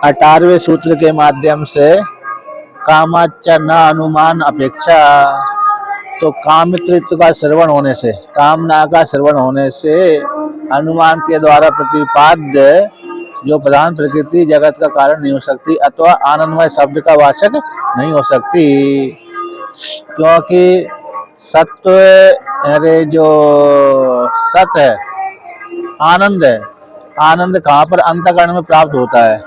18वें सूत्र के माध्यम से कामाच न अनुमान अपेक्षा, तो कामित्व का श्रवण होने से, कामना का श्रवण होने से अनुमान के द्वारा प्रतिपाद्य जो प्रधान प्रकृति जगत का कारण नहीं हो सकती अथवा आनंदमय शब्द का वाचक नहीं हो सकती, क्योंकि सत्व अरे जो सत है, आनंद है, आनंद कहाँ पर अंतःकरण में प्राप्त होता है।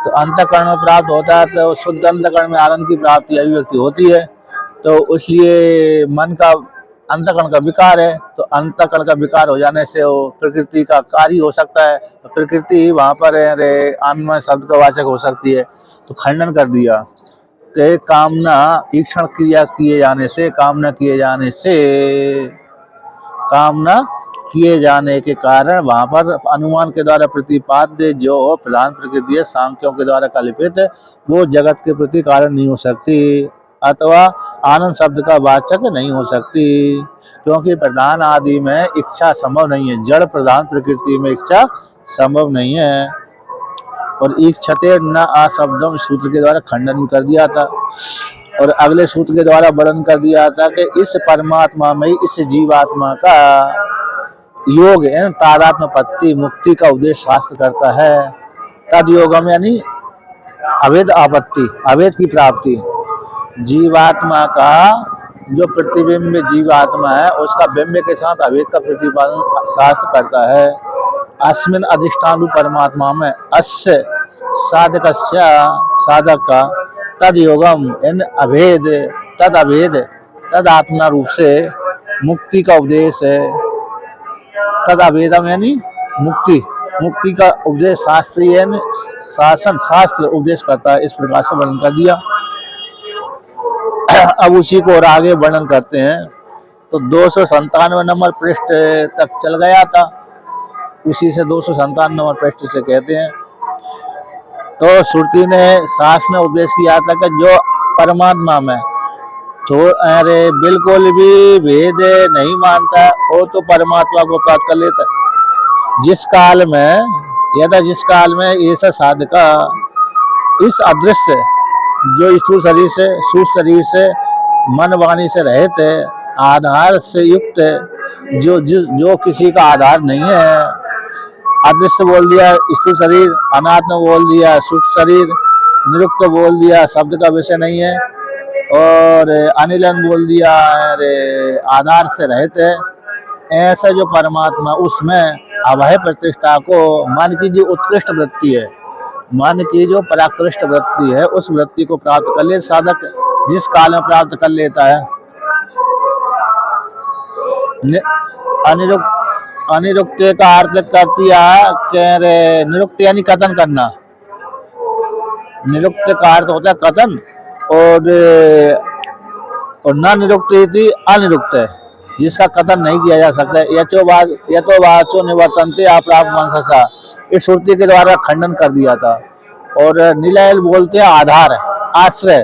तो अंतःकरण में प्राप्त होता है तो शुद्ध अंतःकरण में आनंद की प्राप्ति अभिव्यक्ति होती है। तो इसलिए मन का अंतःकरण का विकार है, तो अंतःकरण का विकार हो जाने से वो प्रकृति का कार्य हो सकता है, तो प्रकृति वहाँ पर आनंदमय शब्द का वाचक हो सकती है। तो खंडन कर दिया कि कामना ईक्षण क्रिया किए जाने से, कामना किए जाने के कारण वहाँ पर अनुमान के द्वारा प्रतिपाद्य जो प्रधान प्रकृति है सांख्यों के द्वारा कल्पित, वो जगत के प्रति कारण नहीं हो सकती अथवा आनंद शब्द का वाचक नहीं हो सकती, क्योंकि प्रधान आदि में इच्छा संभव नहीं है, जड़ प्रधान प्रकृति में इच्छा संभव नहीं है। और इच्छते न अशब्दम सूत्र के द्वारा खंडन भी कर दिया था, और अगले सूत्र के द्वारा वर्णन कर दिया था कि इस परमात्मा में, इस जीवात्मा का योग है तादात्म्य पत्ति मुक्ति का उपदेश शास्त्र करता है। तद योगम यानी अभेद आपत्ति, अभेद की प्राप्ति। जीवात्मा का जो प्रतिबिंब जीवात्मा है उसका बिंब के साथ अभेद का प्रतिपादन शास्त्र करता है। अस्मिन अधिष्ठान परमात्मा में अस्य साधकस्य, साधक का तद योगम इन अभेद, तद अभेद तद आत्मा रूप से मुक्ति का उपदेश है। तद अभेदम यानी मुक्ति, मुक्ति का उपदेश शास्त्रीय शासन शास्त्र उपदेश करता है। इस प्रकार से वर्णन कर दिया। अब उसी को और आगे वर्णन करते हैं। तो 297 नंबर पृष्ठ तक चल गया था, उसी से 297 नंबर पृष्ठ से कहते हैं। तो श्रुति ने, शास्त्र ने उपदेश किया था कि जो परमात्मा में तो अरे बिल्कुल भी भेद नहीं मानता वो तो परमात्मा को प्राप्त कर लेता है। जिस काल में ऐसा साधका इस अदृश्य जो स्थूल शरीर से, सूक्ष्म शरीर से, मन वाणी से रहित है, आधार से युक्त है, जो किसी का आधार नहीं है। अदृश्य बोल दिया स्थूल शरीर, अनात्म बोल दिया सूक्ष्म शरीर, निरुक्त बोल दिया शब्द का विषय नहीं है, और अनिलन बोल दिया आधार से रहित है। ऐसा जो परमात्मा, उसमें अभय प्रतिष्ठा को, मन की जो उत्कृष्ट वृत्ति है, मन की जो पराकृष्ट वृत्ति है, उस वृत्ति को प्राप्त कर ले साधक जिस काल में प्राप्त कर लेता है। अनिरुक्त का अर्थ कर दिया कि निरुक्त यानी कथन करना, निरुक्त का अर्थ होता है कथन, और न निरुक्त अनिरुक्त है जिसका कथन नहीं किया जा सकता। यथो वाचो निवर्तन्ते अप्राप्त मनसा, इस श्रुति के द्वारा खंडन कर दिया था। और निलय बोलते हैं आधार, आश्रय।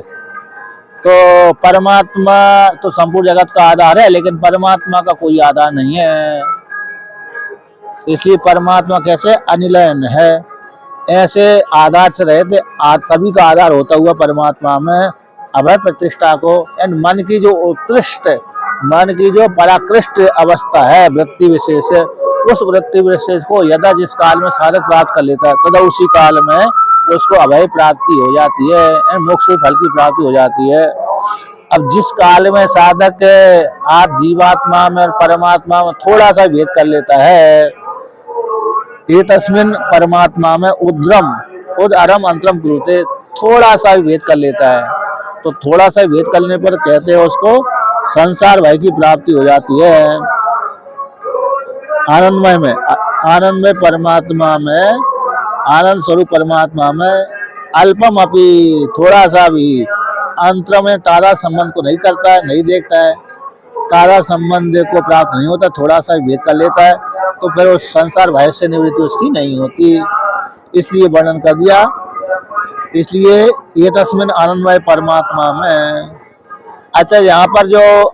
तो परमात्मा तो संपूर्ण जगत का आधार है, लेकिन परमात्मा का कोई आधार नहीं है, इसलिए परमात्मा कैसे अनिलयन है। ऐसे आधार से रहते सभी का आधार होता हुआ परमात्मा में अभय प्रतिष्ठा को, मन की जो उत्कृष्ट, मन की जो पराकृष्ट अवस्था है, वृत्ति विशेष है, उस वृत्ति विशेष को यदा जिस काल में साधक प्राप्त कर लेता है तथा उसी काल में उसको अभय प्राप्ति हो जाती है, मोक्ष फल की प्राप्ति हो जाती है। अब जिस काल में साधक आप जीवात्मा में और परमात्मा में थोड़ा सा भेद कर लेता है, ये तस्मिन परमात्मा में उद अरम अंतरम कुरुते, थोड़ा सा भी भेद कर लेता है, तो थोड़ा सा भेद करने पर कहते हैं उसको संसार भय की प्राप्ति हो जाती है। आनंदमय परमात्मा में, आनंद स्वरूप परमात्मा में अल्पम अपि, थोड़ा सा भी अंतर में तारा संबंध को नहीं करता है, नहीं देखता है, तारा संबंध को प्राप्त नहीं होता, थोड़ा सा भेद कर लेता है, तो फिर उस संसार भय से निवृत्ति उसकी नहीं होती, इसलिए वर्णन कर दिया। इसलिए ये तस्मिन आनंदमय परमात्मा में, अच्छा यहाँ पर जो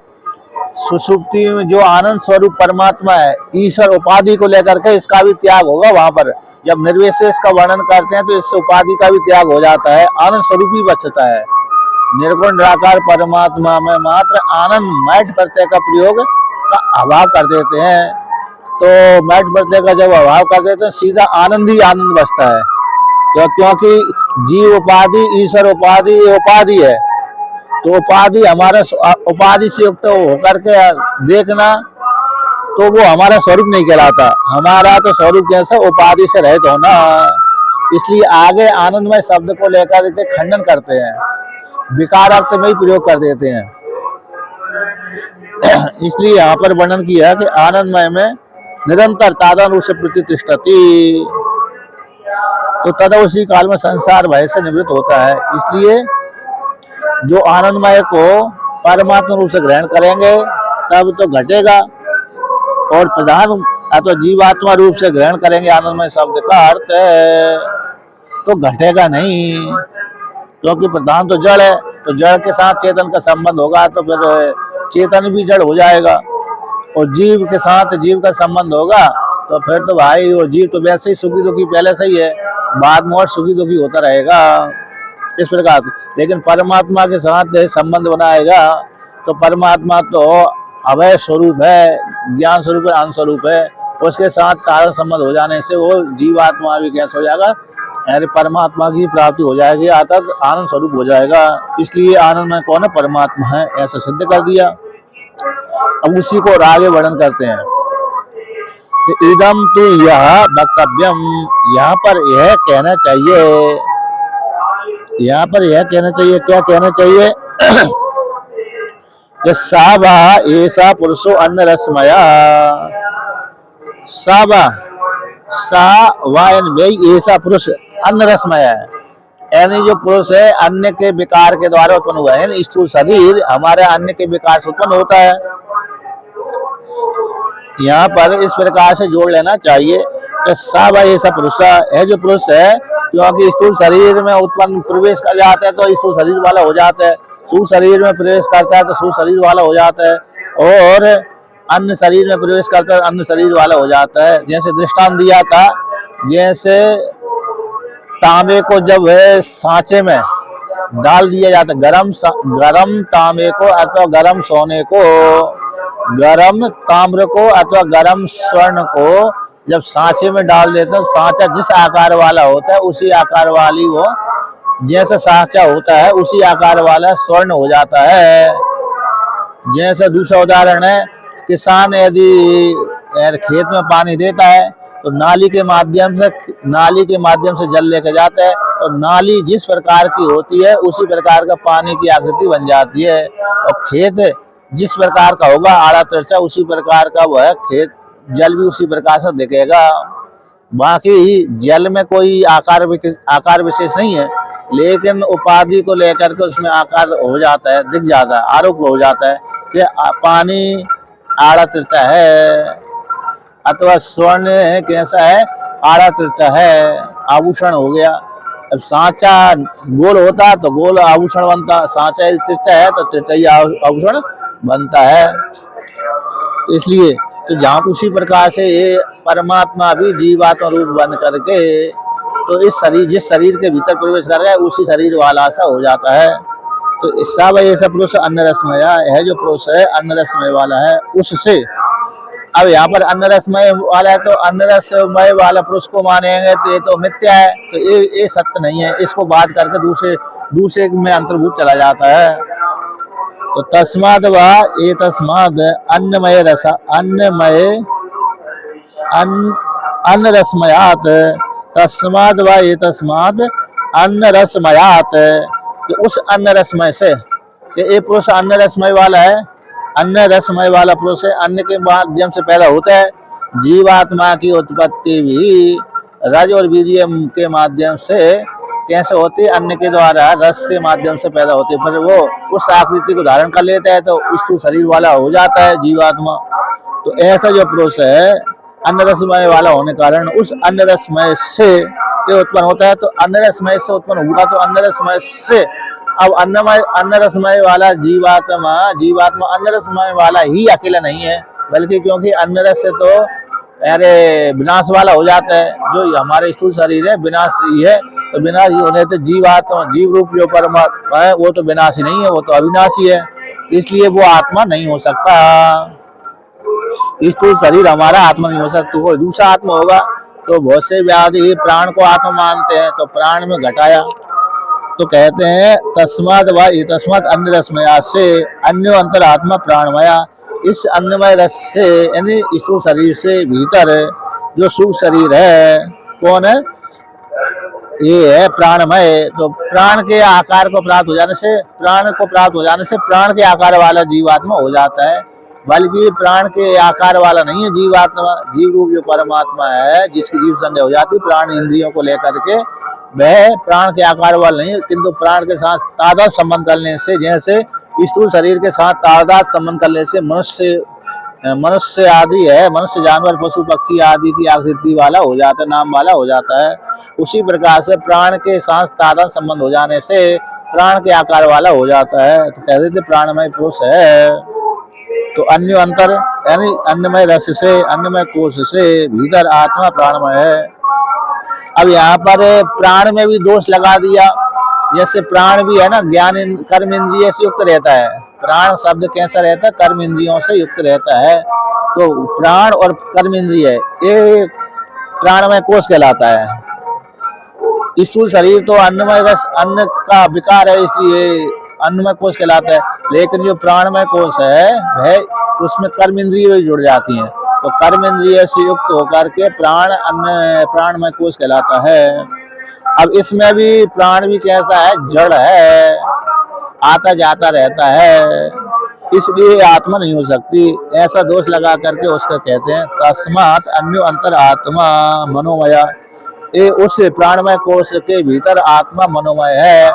सुषुप्ति में जो आनंद स्वरूप परमात्मा है, ईश्वर उपाधि को लेकर के इसका भी त्याग होगा वहां पर, जब निर्विशेष का वर्णन करते हैं तो इससे उपाधि का भी त्याग हो जाता है, आनंद स्वरूप ही बचता है। निर्गुण निराकार परमात्मा में मात्र आनंद मैट प्रत्यय का प्रयोग का अभाव कर देते हैं। तो मैट प्रत्यय का जब अभाव कर देते हैं सीधा आनंद ही आनंद बचता है। तो क्योंकि जीव उपाधि ईश्वर उपाधि ये उपाधि है, तो उपाधि हमारा उपाधि से युक्त होकर के देखना तो वो हमारा स्वरूप नहीं कहलाता। हमारा तो स्वरूप कैसा, उपाधि से रहित होना। इसलिए आगे आनंदमय शब्द को लेकर के खंडन करते हैं, विकार अर्थ में ही प्रयोग कर देते हैं। इसलिए यहाँ पर वर्णन किया है कि आनंदमय में निरंतर तादान रूप से प्रतिष्ठति, तो तद उसी काल में संसार भय से निवृत्त होता है। इसलिए जो आनंदमय को परमात्मा रूप से ग्रहण करेंगे तब तो घटेगा, और प्रधान अथवा जीवात्मा रूप से ग्रहण करेंगे आनंदमय शब्द का अर्थ तो घटेगा नहीं, क्योंकि प्रधान तो जड़ है, तो जड़ के साथ चेतन का संबंध होगा तो फिर चेतन भी जड़ हो जाएगा, और जीव के साथ जीव का संबंध होगा तो फिर तो भाई वो जीव तो वैसे ही सुखी दुखी पहले से ही है, बाद में और सुखी दुखी होता रहेगा इस प्रकार। लेकिन परमात्मा के साथ संबंध बनाएगा तो परमात्मा तो अभय स्वरूप है, ज्ञान स्वरूप है, आनंद स्वरूप है, उसके साथ तारण संबंध हो जाने से वो जीवात्मा भी कैसे हो जाएगा, यानी परमात्मा की प्राप्ति हो जाएगी, अर्थात आनंद स्वरूप हो जाएगा। इसलिए आनंद में कौन है, परमात्मा है, ऐसा सिद्ध कर दिया। अब उसी को आगे वर्णन करते हैं कि इदम तो यह वक्तव्यम, यहाँ पर यह कहना चाहिए, यहाँ पर यह कहना चाहिए, क्या कहना चाहिए कि साबा ऐसा पुरुषो अन्न रसमया, साबा सा वायन ऐसा पुरुष अन्न रसमय है, यानी जो पुरुष है अन्य के विकार के द्वारा उत्पन्न हुआ है। स्थूल शरीर हमारे अन्य के विकार से उत्पन्न होता है। यहाँ पर इस प्रकार से जोड़ लेना चाहिए कि सब ऐसा पुरुष है, जो पुरुष है क्योंकि स्थूल शरीर में उत्पन्न प्रवेश कर जाता है तो स्थूल शरीर वाला हो जाता है, स्थूल शरीर में प्रवेश करता है तो स्थूल शरीर वाला हो जाता है, और अन्य शरीर में प्रवेश करता है अन्य शरीर वाला हो जाता है। जैसे दृष्टांत दिया था, जैसे तांबे को जब सांचे में डाल दिया जाता है, गरम तांबे को अथवा गरम सोने को, गरम ताम्र को अथवा गरम स्वर्ण को जब सांचे में डाल देते हैं, सांचा जिस आकार वाला होता है उसी आकार वाली वो, जैसे सांचा होता है उसी आकार वाला स्वर्ण हो जाता है। जैसे दूसरा उदाहरण है, किसान यदि खेत में पानी देता है तो नाली के माध्यम से जल लेकर जाता है, और नाली जिस प्रकार की होती है उसी प्रकार का पानी की आकृति बन जाती है, और खेत जिस प्रकार का होगा आड़ा तिरछा उसी प्रकार का वह खेत जल भी उसी प्रकार से दिखेगा। बाकी जल में कोई आकार विशेष नहीं है, लेकिन उपाधि को लेकर के उसमें आकार हो जाता है, दिख जाता है, आरोप हो जाता है कि पानी आड़ा तिरछा है अथवा स्वर्ण कैसा है, आड़ा तिरछा है, आभूषण हो गया। अब सांचा गोल होता तो गोल आभूषण बनता, सांचा तिरछा है तो तिरछा ही आभूषण बनता है। इसलिए तो जहाँ उसी प्रकार से ये परमात्मा भी जीवात्मा रूप बन करके तो इस शरीर जिस शरीर के भीतर प्रवेश कर रहा है उसी शरीर वाला सा हो जाता है। तो सब ऐसा पुरुष अन्न रसमय है, जो पुरुष है अन्न रसमय वाला है दूसरे। अब यहाँ पर अन्न रसमय वाला है तो अन्न रसमय वाला पुरुष को मानेंगे तो ये तो मिथ्या है, तो ये सत्य नहीं है, इसको बात करके दूसरे में अंतर्भूत चला जाता है। तो तस्माद व ये तस्माद अन्नमय रस अन्न रसमयात, तस्माद व ये तस्माद अन्न रसमयात, कि उस अन्न रसमय से, ये पुरुष अन्न रसमय वाला है, अन्न रसमय वाला पुरुष है, अन्न के माध्यम से पैदा होता है। जीवात्मा की उत्पत्ति भी रज और वीर्य के माध्यम से कैसे होती है, अन्न के द्वारा रस के माध्यम से पैदा होती है, फिर वो उस आकृति को धारण कर लेता है तो स्थूल शरीर वाला हो जाता है जीवात्मा। तो ऐसा जो पुरुष है अन्न रसमय वाला होने कारण उस अन्न रसमय से उत्पन्न होता है, तो अन्न रसमय से उत्पन्न हुआ तो अन्न रसमय से, अब अन्न रसमय वाला जीवात्मा अन्न रसमय वाला ही अकेला नहीं है, बल्कि क्योंकि अन्न रस से तो अरे विनाश वाला हो जाता है। जो हमारे स्थूल शरीर है विनाशी है, तो विनाशी होने से जीवात्मा जीव रूप जो परमात्मा है वो तो विनाशी नहीं है, वो तो अविनाशी है, इसलिए वो आत्मा नहीं हो सकता। स्थूल शरीर हमारा आत्मा नहीं हो सकता, कोई दूसरा आत्मा होगा। तो बहुत से व्याधि प्राण को आत्मा मानते हैं, तो प्राण में घटाया तो कहते हैं तस्माद व तस्मात अन्य रसमया से अन्य अंतरात्मा प्राणमया। इस अन्नमय रस से यानी स्थूल शरीर से भीतर जो सूक्ष्म शरीर है कौन है, ये है प्राणमय। तो प्राण के आकार को प्राप्त हो जाने से प्राण को प्राप्त हो जाने से प्राण के आकार वाला जीवात्मा हो जाता है, बल्कि प्राण के आकार वाला नहीं है जीवात्मा। जीव रूप जो परमात्मा है जिसकी जीव संज्ञा हो जाती है प्राण इंद्रियों को लेकर के, वह प्राण के आकार वाला नहीं है, किंतु प्राण के साथ तादाद संबंध करने से, जैसे स्थूल शरीर के साथ तादाद संबंध करने से मनुष्य आदि है, मनुष्य जानवर पशु पक्षी आदि की आकृति वाला हो जाता है, नाम वाला हो जाता है। उसी प्रकार से प्राण के साथ तादाद संबंध हो जाने से प्राण के आकार वाला हो जाता है, तो कहते थे प्राणमय पुरुष है। तो अन्य अंतर यानी अन्नमय रस से अन्नमय कोश से भीतर आत्मा प्राणमय है। अब यहाँ पर प्राण में भी दोष लगा दिया, जैसे प्राण भी है ना ज्ञान कर्म इंद्रिय से युक्त रहता है। प्राण शब्द कैसा रहता है, कर्म इंद्रियों से युक्त रहता है। तो प्राण और कर्म इंद्रिय ये प्राणमय कोश कहलाता है। स्थूल शरीर तो अन्नमय रस अन्न का विकार है, इसलिए अन्नमय कोश कहलाता है। लेकिन जो प्राणमय कोश है वह उसमें कर्म इंद्रिय भी जुड़ जाती हैं, तो कर्म इंद्रिय से युक्त होकर के प्राणमय कोश कहलाता है। अब इसमें भी प्राण भी कैसा है, जड़ है, आता जाता रहता है, इसलिए आत्मा नहीं हो सकती। ऐसा दोष लगा करके उसका कहते हैं तस्मात अन्यो अंतर आत्मा मनोमया। ये उस प्राणमय कोश के भीतर आत्मा मनोमय है।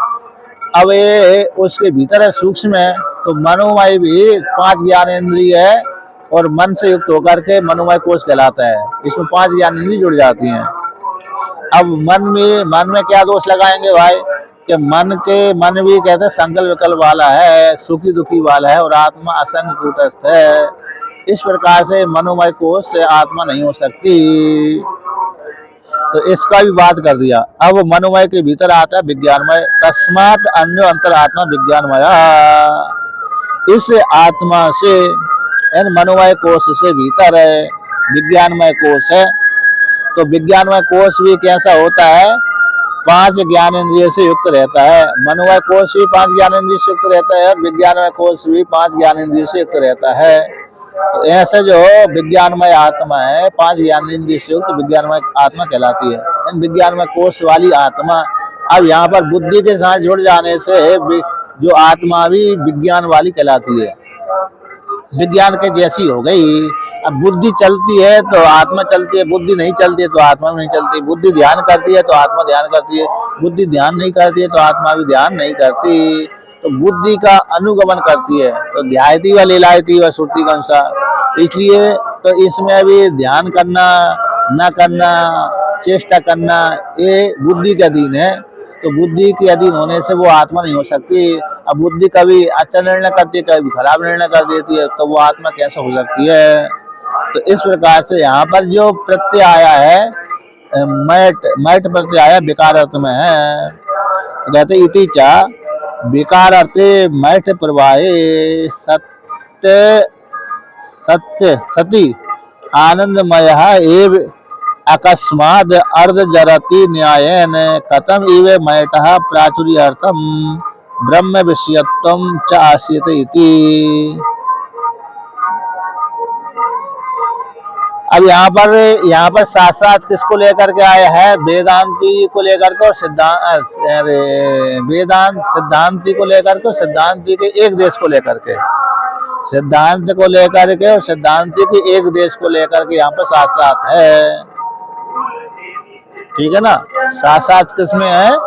अब ये उसके भीतर है सूक्ष्म है, तो मनोमय भी 5 ज्ञानेंद्रिय है और मन से युक्त होकर के मनोमय कोश कहलाता है। इसमें 5 ज्ञानेंद्रिय जुड़ जाती हैं। अब मन में क्या दोष लगाएंगे भाई, कि मन भी कहते हैं संकल्प विकल्प वाला है, सुखी दुखी वाला है, और आत्मा असंग कूटस्थ है। इस प्रकार से मनोमय कोश से आत्मा नहीं हो सकती, तो इसका भी बात कर दिया। अब मनोमय के भीतर आता है विज्ञानमय, तस्मात अन्य अंतर आत्मा विज्ञानमया। इस आत्मा से मनोमय कोश से भीतर है विज्ञानमय कोश है। तो विज्ञानमय कोश भी कैसा होता है, 5 ज्ञानेंद्रिय से युक्त रहता है। मनोमय कोश भी 5 ज्ञानेंद्रिय से युक्त रहता है, विज्ञानमय कोश भी 5 ज्ञानेंद्रिय से युक्त रहता है। तो ऐसा जो विज्ञानमय आत्मा है 5 ज्ञानेंद्रिय से युक्त विज्ञानमय आत्मा कहलाती है, इन विज्ञानमय कोश वाली आत्मा। अब यहाँ पर बुद्धि के साथ जुड़ जाने से जो आत्मा भी विज्ञान वाली कहलाती है, विज्ञान के जैसी हो गई। अब बुद्धि चलती है तो आत्मा चलती है, बुद्धि नहीं चलती है तो आत्मा नहीं चलती। बुद्धि ध्यान करती है तो आत्मा ध्यान करती है, बुद्धि ध्यान नहीं करती है तो आत्मा भी ध्यान नहीं करती। तो बुद्धि का अनुगमन करती है, तो ध्यायती व लीलायती व श्रुति के अनुसार। इसलिए तो इसमें भी ध्यान करना, न करना, चेष्टा करना, ये बुद्धि के अधीन है। तो बुद्धि के अधीन होने से वो आत्मा नहीं हो सकती। अब बुद्धि कभी अच्छा निर्णय करती है, कभी खराब निर्णय कर देती है, तो वो आत्मा कैसे हो सकती है। तो इस प्रकार से यहाँ पर जो प्रत्यय आया है मैट प्रत्यय आया विकार अर्थ में है। तो कहते इति चा विकार अर्थे मैट प्रवाहे सती आनंदमय एव अकस्माद अर्ध जरति न्यायेन कथम इव मैटः प्राचुर्यार्थम ब्रह्म विषयत्वं च आसीत इति। अब यहाँ पर साथ साथ किसको लेकर के आया है, वेदांती को लेकर के और वेदांत सिद्धांति को लेकर के, सिद्धांति के एक देश को लेकर के, सिद्धांत को लेकर के और सिद्धांति के एक देश को लेकर के यहाँ पर साथ साथ है। ठीक है ना, साथ साथ किसमें है,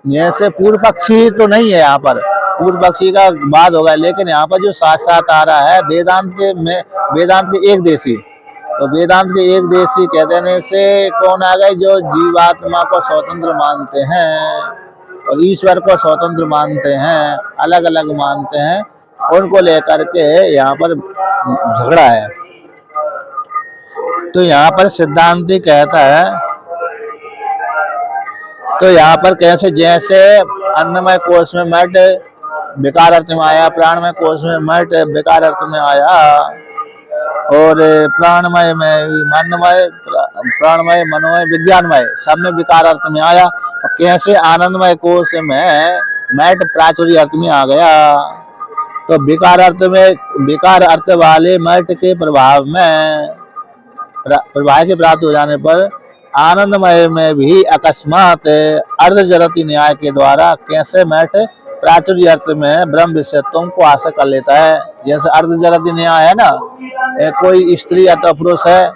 जैसे पूर्व पक्षी तो नहीं है यहाँ पर, पूर्व पक्षी का बाद होगा, लेकिन यहाँ पर जो साथ साथ आ रहा है वेदांत में, वेदांत के एक देशी। तो वेदांत के एक देशी कह देने से कौन आ गए, जो जीवात्मा को स्वतंत्र मानते हैं और ईश्वर को स्वतंत्र मानते हैं, अलग अलग मानते हैं, उनको लेकर के यहाँ पर झगड़ा है। तो यहाँ पर सिद्धांति कहता है, तो यहाँ पर कैसे, जैसे अन्नमय कोश में मट विकार अर्थ में आया, प्राणमय कोश में मट विकार अर्थ में आया, और प्राणमय में मनमय, प्राणमय मनोमय विज्ञानमय सब में विकार अर्थ में आया। और कैसे आनंदमय कोश में मैट प्राचुर्य अर्थ में आ गया। तो विकार अर्थ में, विकार अर्थ वाले मट के प्रभाव में, प्रभाव के प्राप्त हो जाने पर आनंदमय में भी अकस्मात अर्धजरति न्याय के द्वारा कैसे मठ प्राचुर्य अर्थ में ब्रह्म विषयत्व को आशा कर लेता है। जैसे अर्धजरति न्याय है ना, कोई स्त्री या तो पुरुष है,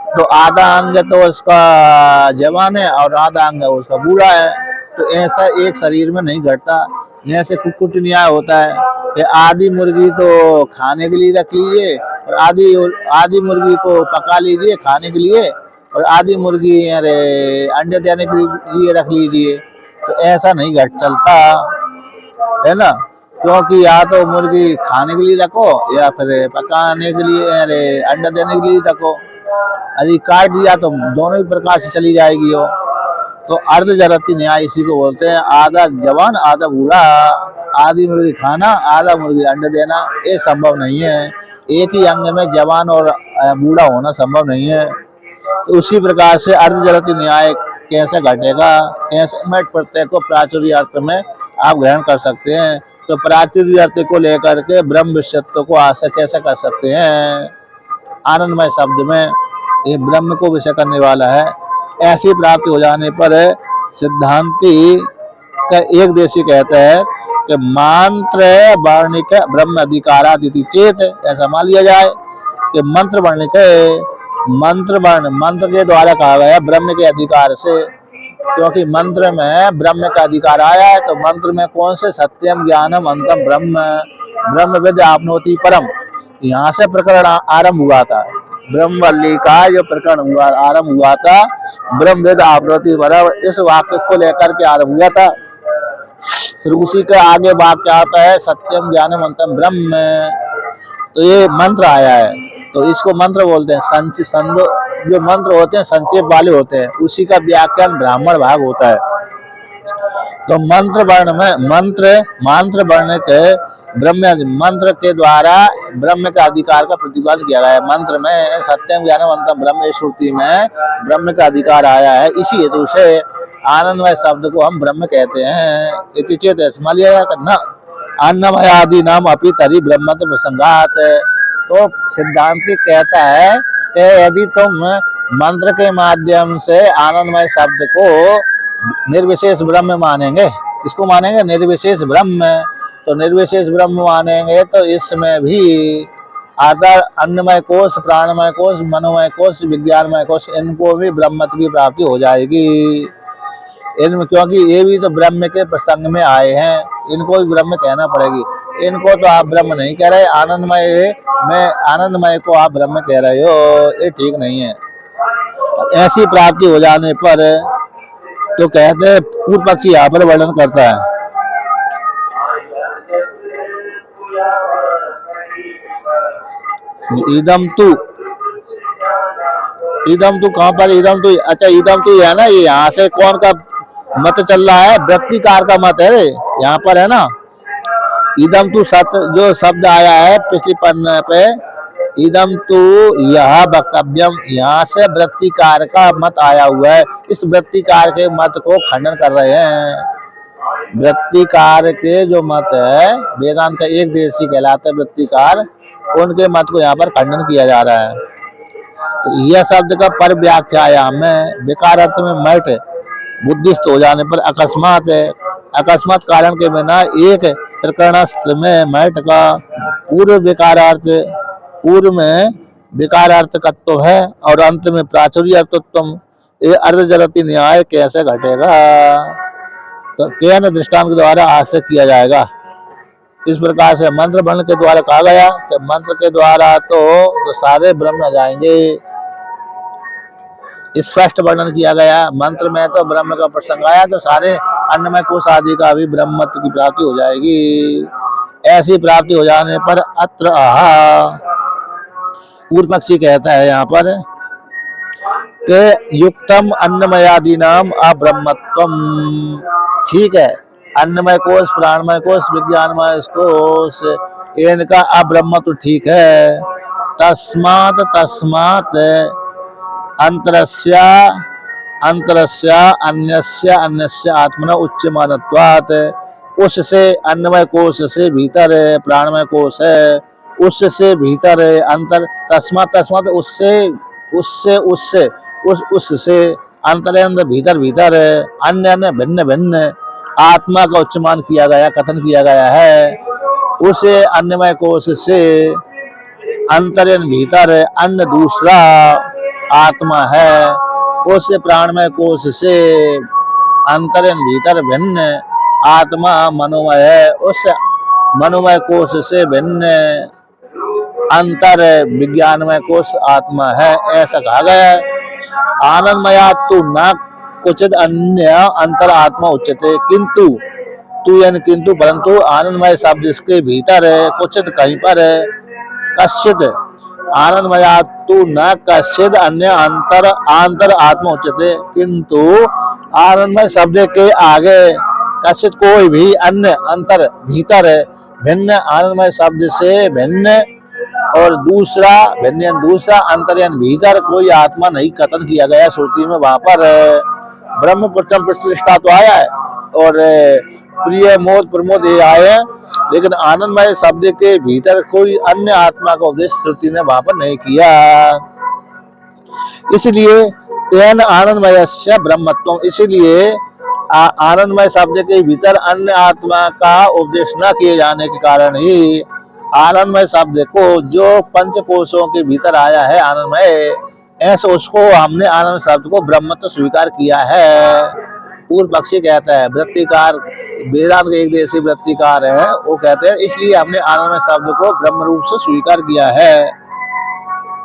तो आधा अंग तो उसका जवान है और आधा अंग उसका बूढ़ा है, तो ऐसा एक शरीर में नहीं घटता। जैसे कुक्कुट न्याय होता है कि आधी मुर्गी तो खाने के लिए रख लीजिए और आधी मुर्गी को पका लीजिए खाने के लिए, और आधी मुर्गी अरे अंडे देने के लिए रख लीजिए, तो ऐसा नहीं घट चलता है ना। क्योंकि या तो मुर्गी खाने के लिए रखो या फिर पकाने के लिए, अरे अंडा देने के लिए रखो। यदि काट दिया तो दोनों ही प्रकार से चली जाएगी वो। तो अर्धजरति न्याय इसी को बोलते हैं, आधा जवान आधा बूढ़ा, आधी मुर्गी खाना आधा मुर्गी अंडे देना, ये संभव नहीं है। एक ही अंग में जवान और बूढ़ा होना संभव नहीं है। तो उसी प्रकार से अर्धजरति न्याय कैसे घटेगा, कैसे मठ प्रत्यय को प्राचुर्य अर्थ में आप ग्रहण कर सकते हैं। तो प्राचुर्य अर्थ को लेकर के ब्रह्म विषयत्व को आशा कैसे कर सकते हैं। आनंदमय शब्द में ये ब्रह्म को विषय करने वाला है। ऐसी प्राप्ति हो जाने पर सिद्धांति का एक देशी कहता है कि मंत्र वर्णिक ब्रह्म अधिकारादिति चेत, ऐसा मान लिया जाए कि मंत्र वर्णिक, मंत्र वर्ण मंत्र के द्वारा कहा गया ब्रह्म के अधिकार से, क्योंकि मंत्र में ब्रह्म का अधिकार आया है। तो मंत्र में कौन से, सत्यम ज्ञानम अंतम ब्रह्म, ब्रह्म विद आपनोति परम, यहाँ से प्रकरण आरंभ हुआ था। ब्रह्मवल्ली का जो प्रकरण हुआ आरंभ हुआ था, ब्रह्म वेद आपनोति परम, इस वाक्य को लेकर के आरंभ हुआ था। फिर उसी के आगे वाक्य आता है सत्यम ज्ञानम अंतम ब्रह्म, तो ये मंत्र आया है, तो इसको मंत्र बोलते हैं। जो मंत्र होते हैं संक्षेप वाले होते हैं, उसी का व्याख्यान ब्राह्मण भाग होता है। तो मंत्र वर्ण में मंत्र वर्ण के ब्रह्म, मंत्र के द्वारा ब्रह्म का अधिकार का प्रतिपादन किया गया है। मंत्र में सत्यम ज्ञानम अंतम ब्रह्म, श्रुति में ब्रह्म का अधिकार आया है। इसी हेतु से आनंदमय शब्द को हम ब्रह्म कहते हैं। इति चेत मान लिया करना अन्नमय आदि नाम अपि तरी ब्रह्मत्व प्रसंगात। तो सिद्धांति कहता है कि यदि तुम मंत्र के माध्यम से आनंदमय शब्द को निर्विशेष ब्रह्म मानेंगे, किसको मानेंगे, निर्विशेष ब्रह्म, तो निर्विशेष ब्रह्म मानेंगे तो इसमें भी आधार अन्नमय कोश, प्राणमय कोश, मनोमय कोश, विज्ञानमय कोश, इनको भी ब्रह्मत्व की प्राप्ति हो जाएगी। इनमें क्योंकि ये भी तो ब्रह्म के प्रसंग में आए हैं, इनको भी ब्रह्म कहना पड़ेगी। इनको तो आप ब्रह्म नहीं कह रहे, आनंदमय को आप ब्रह्म कह रहे हो, ये ठीक नहीं है। ऐसी प्राप्ति हो जाने पर तो कहते हैं, पूर्व पक्षी यहाँ पर वर्णन करता है, इदम तू कहाँ पर, इदम तू, अच्छा इदम तू है ना, ये यहाँ से कौन का मत चल रहा है, वृत्तिकार का मत है यहाँ पर, है ना। इदम तू सत्य जो शब्द आया है पिछली पन्ने पे, इदम तू यह वक्तव्यम, यहाँ से वृत्तिकार का मत आया हुआ है। इस वृत्तिकार के मत को खंडन कर रहे हैं। वृत्तिकार के जो मत है, वेदांत का एक देशी कहलाता है वृत्तिकार, उनके मत को यहाँ पर खंडन किया जा रहा है। तो यह शब्द का पर व्याख्यायाम में विकार अर्थ में मठ बुद्धिस्त हो जाने पर अकस्मात है, अकस्मात कारण के बिना एक प्रकरणस्थ में मठ का पूर्व में विकारार्थ तत्व है और अंत में प्राचुर्य अर्थत्व, ये अर्धजरति न्याय कैसे घटेगा, तो केन दृष्टांत के द्वारा आशय किया जाएगा। इस प्रकार से मंत्र वर्ण के द्वारा कहा गया कि मंत्र के द्वारा तो सारे ब्रह्म जाएंगे, स्पष्ट वर्णन किया गया। मंत्र में तो ब्रह्म का प्रसंग आया, तो सारे अन्नमय कोश आदि का भी ब्रह्मत्व की प्राप्ति हो जाएगी। ऐसी प्राप्ति हो जाने पर अत्र आहा, पूर्व पक्षी कहता है यहाँ पर के युक्तम अन्नमयादि नाम अब्रह्मत्वम। ठीक है, अन्नमय कोश, प्राणमय कोश, विज्ञानमय कोश, इनका अब्रह्म तो ठीक है। तस्मात् तस्मात् अंतरस्य अंतरस्य अन्यस्य अन्यस्य आत्मना उच्यमानत्वात्। उससे, अन्नमय कोश से भीतर है, प्राणमय कोश है, उससे भीतर है अंतर। तस्मात् तस्मात् उससे उससे उससे उससे अंतर अंदर भीतर भीतर है, अन्य अन्य भिन्न भिन्न आत्मा का उच्चमान किया गया, कथन किया गया है। उसे अन्नमय कोश से अंतर्यन भीतर अन्य दूसरा आत्मा है। उस प्राणमय कोश से अंतर्यन भीतर भिन्न आत्मा मनोमय है। उस मनोमय कोश से भिन्न अंतर विज्ञानमय कोश आत्मा है, ऐसा कहा गया है। आनंदमया तू न कुचित अन्य अंतर आत्मा उच्चते। किंतु तू यानी किंतु परंतु आनंदमय शब्द इसके भीतर है, कुचित कहीं पर है, कश्चित आनंदमया तू न कश्चित अन्य अंतर आंतर आत्मा उच्चते। किंतु आनंदमय शब्द के आगे कश्चित कोई भी अन्य अंतर भीतर है, भिन्न आनंदमय शब्द से भिन्न और दूसरा भिन्न दूसरा अंतर्यन भीतर कोई आत्मा नहीं कथन किया गया श्रुति में। वहां पर ब्रह्म प्रथम प्रतिष्ठा तो आया है और प्रिय मोद प्रमोद ये आए हैं, लेकिन आनंदमय शब्द के भीतर कोई अन्य आत्मा का उपदेश श्रुति ने वहां पर नहीं किया। इसलिए तेन आनंदमय से ब्रह्मत्व, इसीलिए आनंदमय शब्द के भीतर अन्य आत्मा का उपदेश न किए जाने के कारण ही आनंदमय शब्द को जो पंचकोशों के भीतर आया है आनंदमय, ऐसे उसको हमने आनंद शब्द को ब्रह्मत्व स्वीकार किया है। पूर्व पक्षी कहता है, वृत्तिकार वेदांत के एक देशी वृत्तिकार है, वो कहते हैं इसलिए हमने आनंदमय शब्द को ब्रह्म रूप से स्वीकार किया है।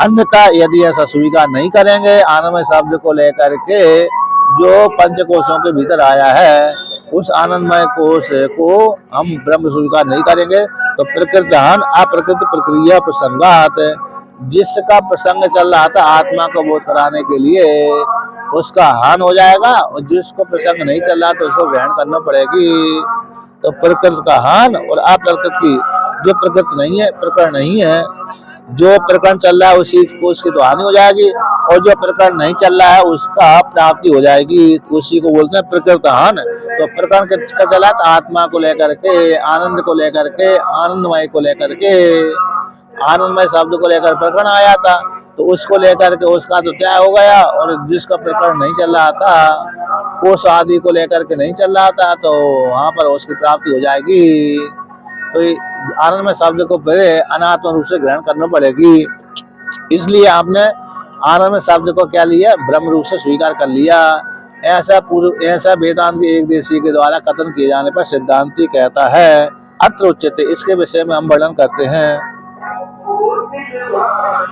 अन्यथा यदि ऐसा स्वीकार नहीं करेंगे आनंदमय शब्द को लेकर के जो पंचकोशों के भीतर आया है, उस आनंदमय कोश को हम ब्रह्म स्वीकार नहीं करेंगे तो प्रकृतिहान अप्रकृत प्रक्रिया प्रसंगात, जिसका प्रसंग चल रहा था आत्मा को बोध कराने के लिए, उसका हान हो जाएगा और जिसको प्रसंग नहीं चल रहा तो उसको ग्रहण करना पड़ेगी। तो प्रकृति का हान और अप्रकृत की, जो प्रकृति नहीं है, प्रकरण नहीं है, जो प्रकरण चल रहा है उसी को उसकी तो हानि हो जाएगी और जो प्रकरण नहीं चल रहा है उसका प्राप्ति हो जाएगी, तो उसी को बोलते हैं प्रकृति हान। तो प्रकरण का चला था आत्मा को लेकर के, आनंद को लेकर के, आनंदमय को लेकर के, आनंदमय शब्द को लेकर प्रकरण आया था, तो उसको लेकर के उसका तो त्याग हो गया और जिसका प्रकरण नहीं चल रहा था, कोश आदि को लेकर के नहीं चल रहा था, तो वहां पर उसकी प्राप्ति हो जाएगी। तो आनंदमय शब्द को पहले अनात्म रूप से ग्रहण करना पड़ेगी। इसलिए आपने आनंदमय शब्द को क्या लिया, ब्रह्म रूप से स्वीकार कर लिया। ऐसा वेदांत एक देशी के द्वारा कथन किए जाने पर सिद्धांती कहता है अत्र उच्यते। इसके विषय में हम वर्णन करते हैं।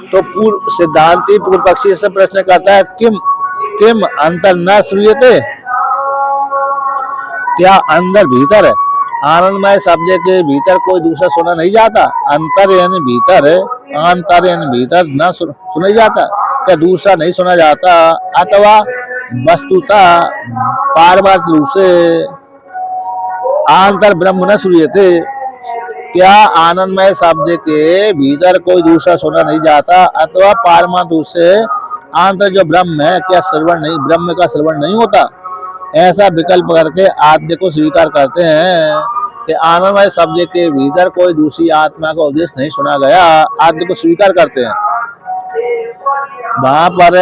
तो पूर्व सिद्धांती पूर्व पक्षी से प्रश्न करता है किम किम अंतर न श्रूयते, क्या अंदर भीतर है आनंदमय शब्द के भीतर कोई दूसरा सुना नहीं जाता। अंतर यानी भीतर है, अंतर यानी भीतर न सुना जाता, क्या दूसरा नहीं सुना जाता। अथवा वस्तुता पारमार्थ रूप से आंतर ब्रह्म न श्रूयते, क्या आनंदमय शब्द के भीतर कोई दूसरा सुना नहीं जाता। अथवा पारमार्थ रूप से आंतर जो ब्रह्म है, क्या श्रवण नहीं, ब्रह्म का श्रवण नहीं होता। ऐसा विकल्प करके आद्य को स्वीकार करते हैं कि आनंदमय शब्द के भीतर कोई दूसरी आत्मा का उपदेश नहीं सुना गया, आद्य को स्वीकार करते हैं। वहां पर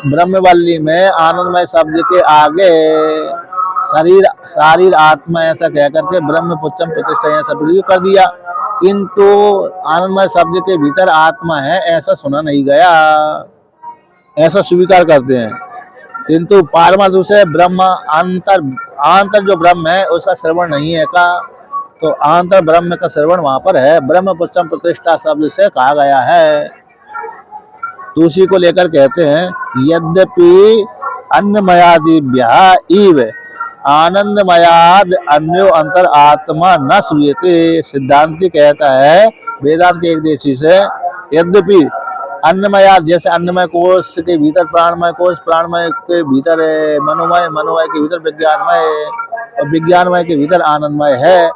ब्रह्मवल्ली में आनंदमय शब्द के आगे शारीर आत्मा ऐसा कह करके ब्रह्म पुच्छम प्रतिष्ठा ऐसा प्रयोग कर दिया, किंतु आनंदमय शब्द के भीतर आत्मा है ऐसा सुना नहीं गया, ऐसा स्वीकार करते हैं। किंतु पारमार्थ रूप से ब्रह्म आंतर जो ब्रह्म है उसका श्रवण नहीं है का, तो आंतर ब्रह्म का श्रवण वहां पर है। ब्रह्म पुच्छम प्रतिष्ठा शब्द से कहा गया है। तो उसी को लेकर कहते हैं यद्यपि अन्नमयादिभ्य इव आनंदमयाद अन्यो अंतर आत्मा न श्रूयते। सिद्धांति कहता है वेदांत के एक देशी से, यद्यपि अन्नमय, जैसे अन्नमय कोश के भीतर प्राणमय कोश, प्राणमय के भीतर मनोमय, मनोमय के भीतर विज्ञानमय, और विज्ञानमय के भीतर आनंदमय है।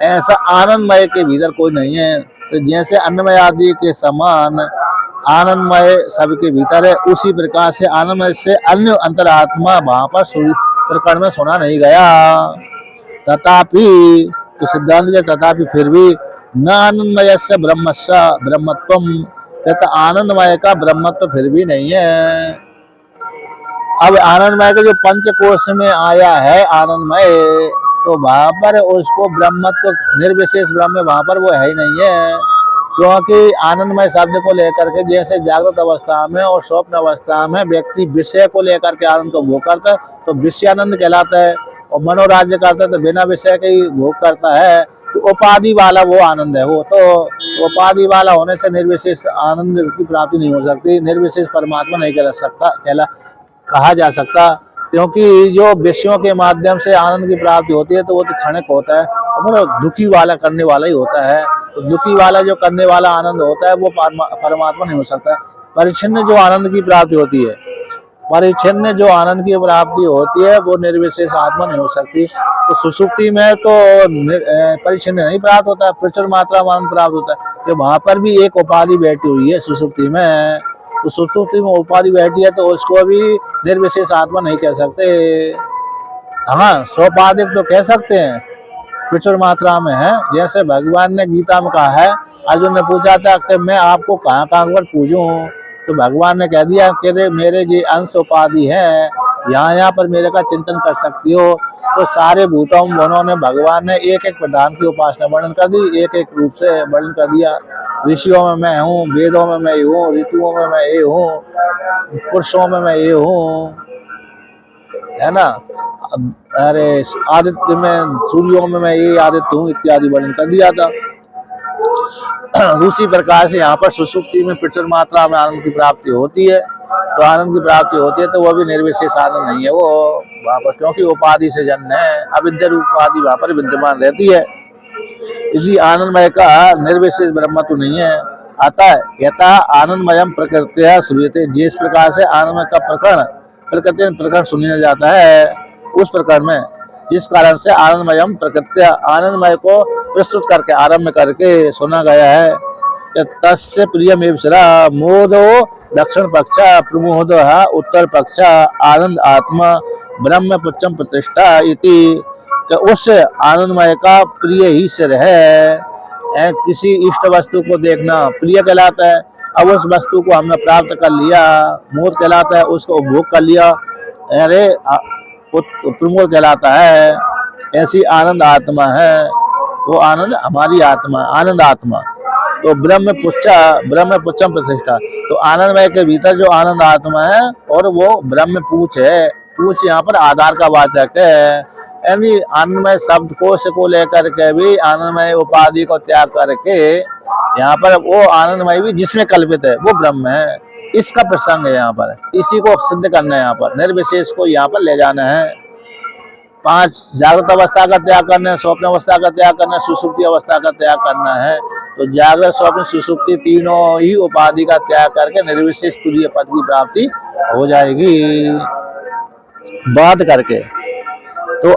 ऐसा आनंदमय के भीतर कोई नहीं है। तो जैसे अन्नमय आदि के समान आनंदमय सबके भीतर है, उसी प्रकार से आनंदमय से अन्य अंतरात्मा वहां पर प्रकरण में सुना नहीं गया। तथापि, तो सिद्धांत के तथापि फिर भी न आनंदमय से ब्रह्मस्य ब्रह्मत्वम, कहता आनंदमय का ब्रह्मत्व फिर भी नहीं है। अब आनंदमय के जो पंचकोश में आया है आनंदमय, तो वहां पर उसको ब्रह्मत्व निर्विशेष ब्रह्म वहां पर वो है ही नहीं है। क्योंकि आनंदमय शब्द को लेकर के जैसे जागृत अवस्था में और स्वप्न अवस्था में व्यक्ति विषय को लेकर के आनंद को भोग करता है तो विषयानंद कहलाता है, और मनोराज्य करता है तो बिना विषय के ही भोग करता है, तो उपाधि वाला वो आनंद है। वो तो उपाधि वाला होने से निर्विशेष आनंद की प्राप्ति नहीं हो सकती, निर्विशेष परमात्मा नहीं कहा जा सकता। क्योंकि जो विषयों के माध्यम से आनंद की प्राप्ति होती है तो वो तो क्षणिक होता है, और दुखी वाला करने वाला ही होता है। तो दुखी वाला जो करने वाला आनंद होता है वो परमात्मा नहीं हो सकता। परिच्छिन्न जो आनंद की प्राप्ति होती है, परिच्छिन्न जो आनंद की प्राप्ति होती है वो निर्विशेष आत्मा नहीं हो सकती। तो सुसुप्ति में तो परिच्छिन्न नहीं प्राप्त होता है, प्रचुर मात्रा में आनंद प्राप्त होता है। तो वहां पर भी एक उपाधि बैठी हुई है सुसुप्ति में, तो सुसुप्ति में उपाधि बैठी है तो उसको भी निर्विशेष आत्मा नहीं कह सकते। हाँ, सोपाधिक तो कह सकते हैं, प्रचुर मात्रा में है। जैसे भगवान ने गीता में कहा है, अर्जुन ने पूछा था कि मैं आपको कहाँ कहाँ पर पूजूं, तो भगवान ने कह दिया कि मेरे ये अंश उपाधि है, यहाँ पर मेरे का चिंतन कर सकती हो। तो सारे भूतों उन्होंने भगवान ने एक एक प्रधान की उपासना वर्णन कर दी, एक एक रूप से वर्णन कर दिया। ऋषियों में मैं हूँ, वेदों में मैं हूँ, ऋतुओं में मैं ये हूँ, पुरुषों में मैं ये हूँ, है ना। अरे आदित्य में, सूर्यों में मैं ये आदित्य हूँ इत्यादि वर्णन कर दिया था। उसी प्रकार से यहाँ पर सुसुप्ति में प्रचुर मात्रा में आनंद की प्राप्ति होती है। तो आनंद की प्राप्ति होती है तो वह भी निर्विशेष आनंद नहीं है वो वहाँ पर, क्योंकि उपाधि से जन्म है, अविद्या रूप उपाधि वहाँ पर विद्यमान रहती है। इसी आनंदमय का निर्विशेष ब्रह्म तो नहीं है। अतः यथा आनंदमयम प्रकृत्या श्रूयते, जिस प्रकार से आनंदमय का प्रकरण सुना जाता है उस प्रकार में, जिस कारण से आनंदमयम प्रकृत्या आनंदमय को प्रस्तुत करके आरंभ करके सुना गया है कि तस्य प्रियमेव शिरा मोदो दक्षिण पक्ष प्रमोद उत्तर पक्ष आनंद आत्मा ब्रह्म पुच्छम प्रतिष्ठा इति, कि उस आनंदमय का प्रिय ही सिर है। किसी इष्ट वस्तु को देखना प्रिय कहलाता है। अब उस वस्तु को हमने प्राप्त कर लिया, मोद कहलाता है, उसको उपभोग कर लिया, अरे प्रमोद कहलाता है। ऐसी आनंद आत्मा है, वो आनंद हमारी आत्मा, आनंद आत्मा। तो ब्रह्म पुच्छम प्रतिष्ठा, तो आनंदमय के भीतर जो आनंद आत्मा है और वो ब्रह्म पूछ है। पूछ यहाँ पर आधार का वाचक है, यानी आनंदमय शब्द कोश को लेकर के भी आनंदमय उपाधि को त्याग करके यहाँ पर वो आनंदमय भी जिसमें कल्पित है वो ब्रह्म है। इसका प्रसंग है यहाँ पर, इसी को सिद्ध करना है, यहाँ पर निर्विशेष को यहाँ पर ले जाना है। 5 जागृत अवस्था का त्याग करना है, स्वप्न अवस्था का त्याग करना है, सुसुप्ति अवस्था का त्याग करना है। तो जागृत स्वप्न सुसुप्ति तीनों ही उपाधि का त्याग करके निर्विशेष तुरीय पद की प्राप्ति हो जाएगी बात करके। तो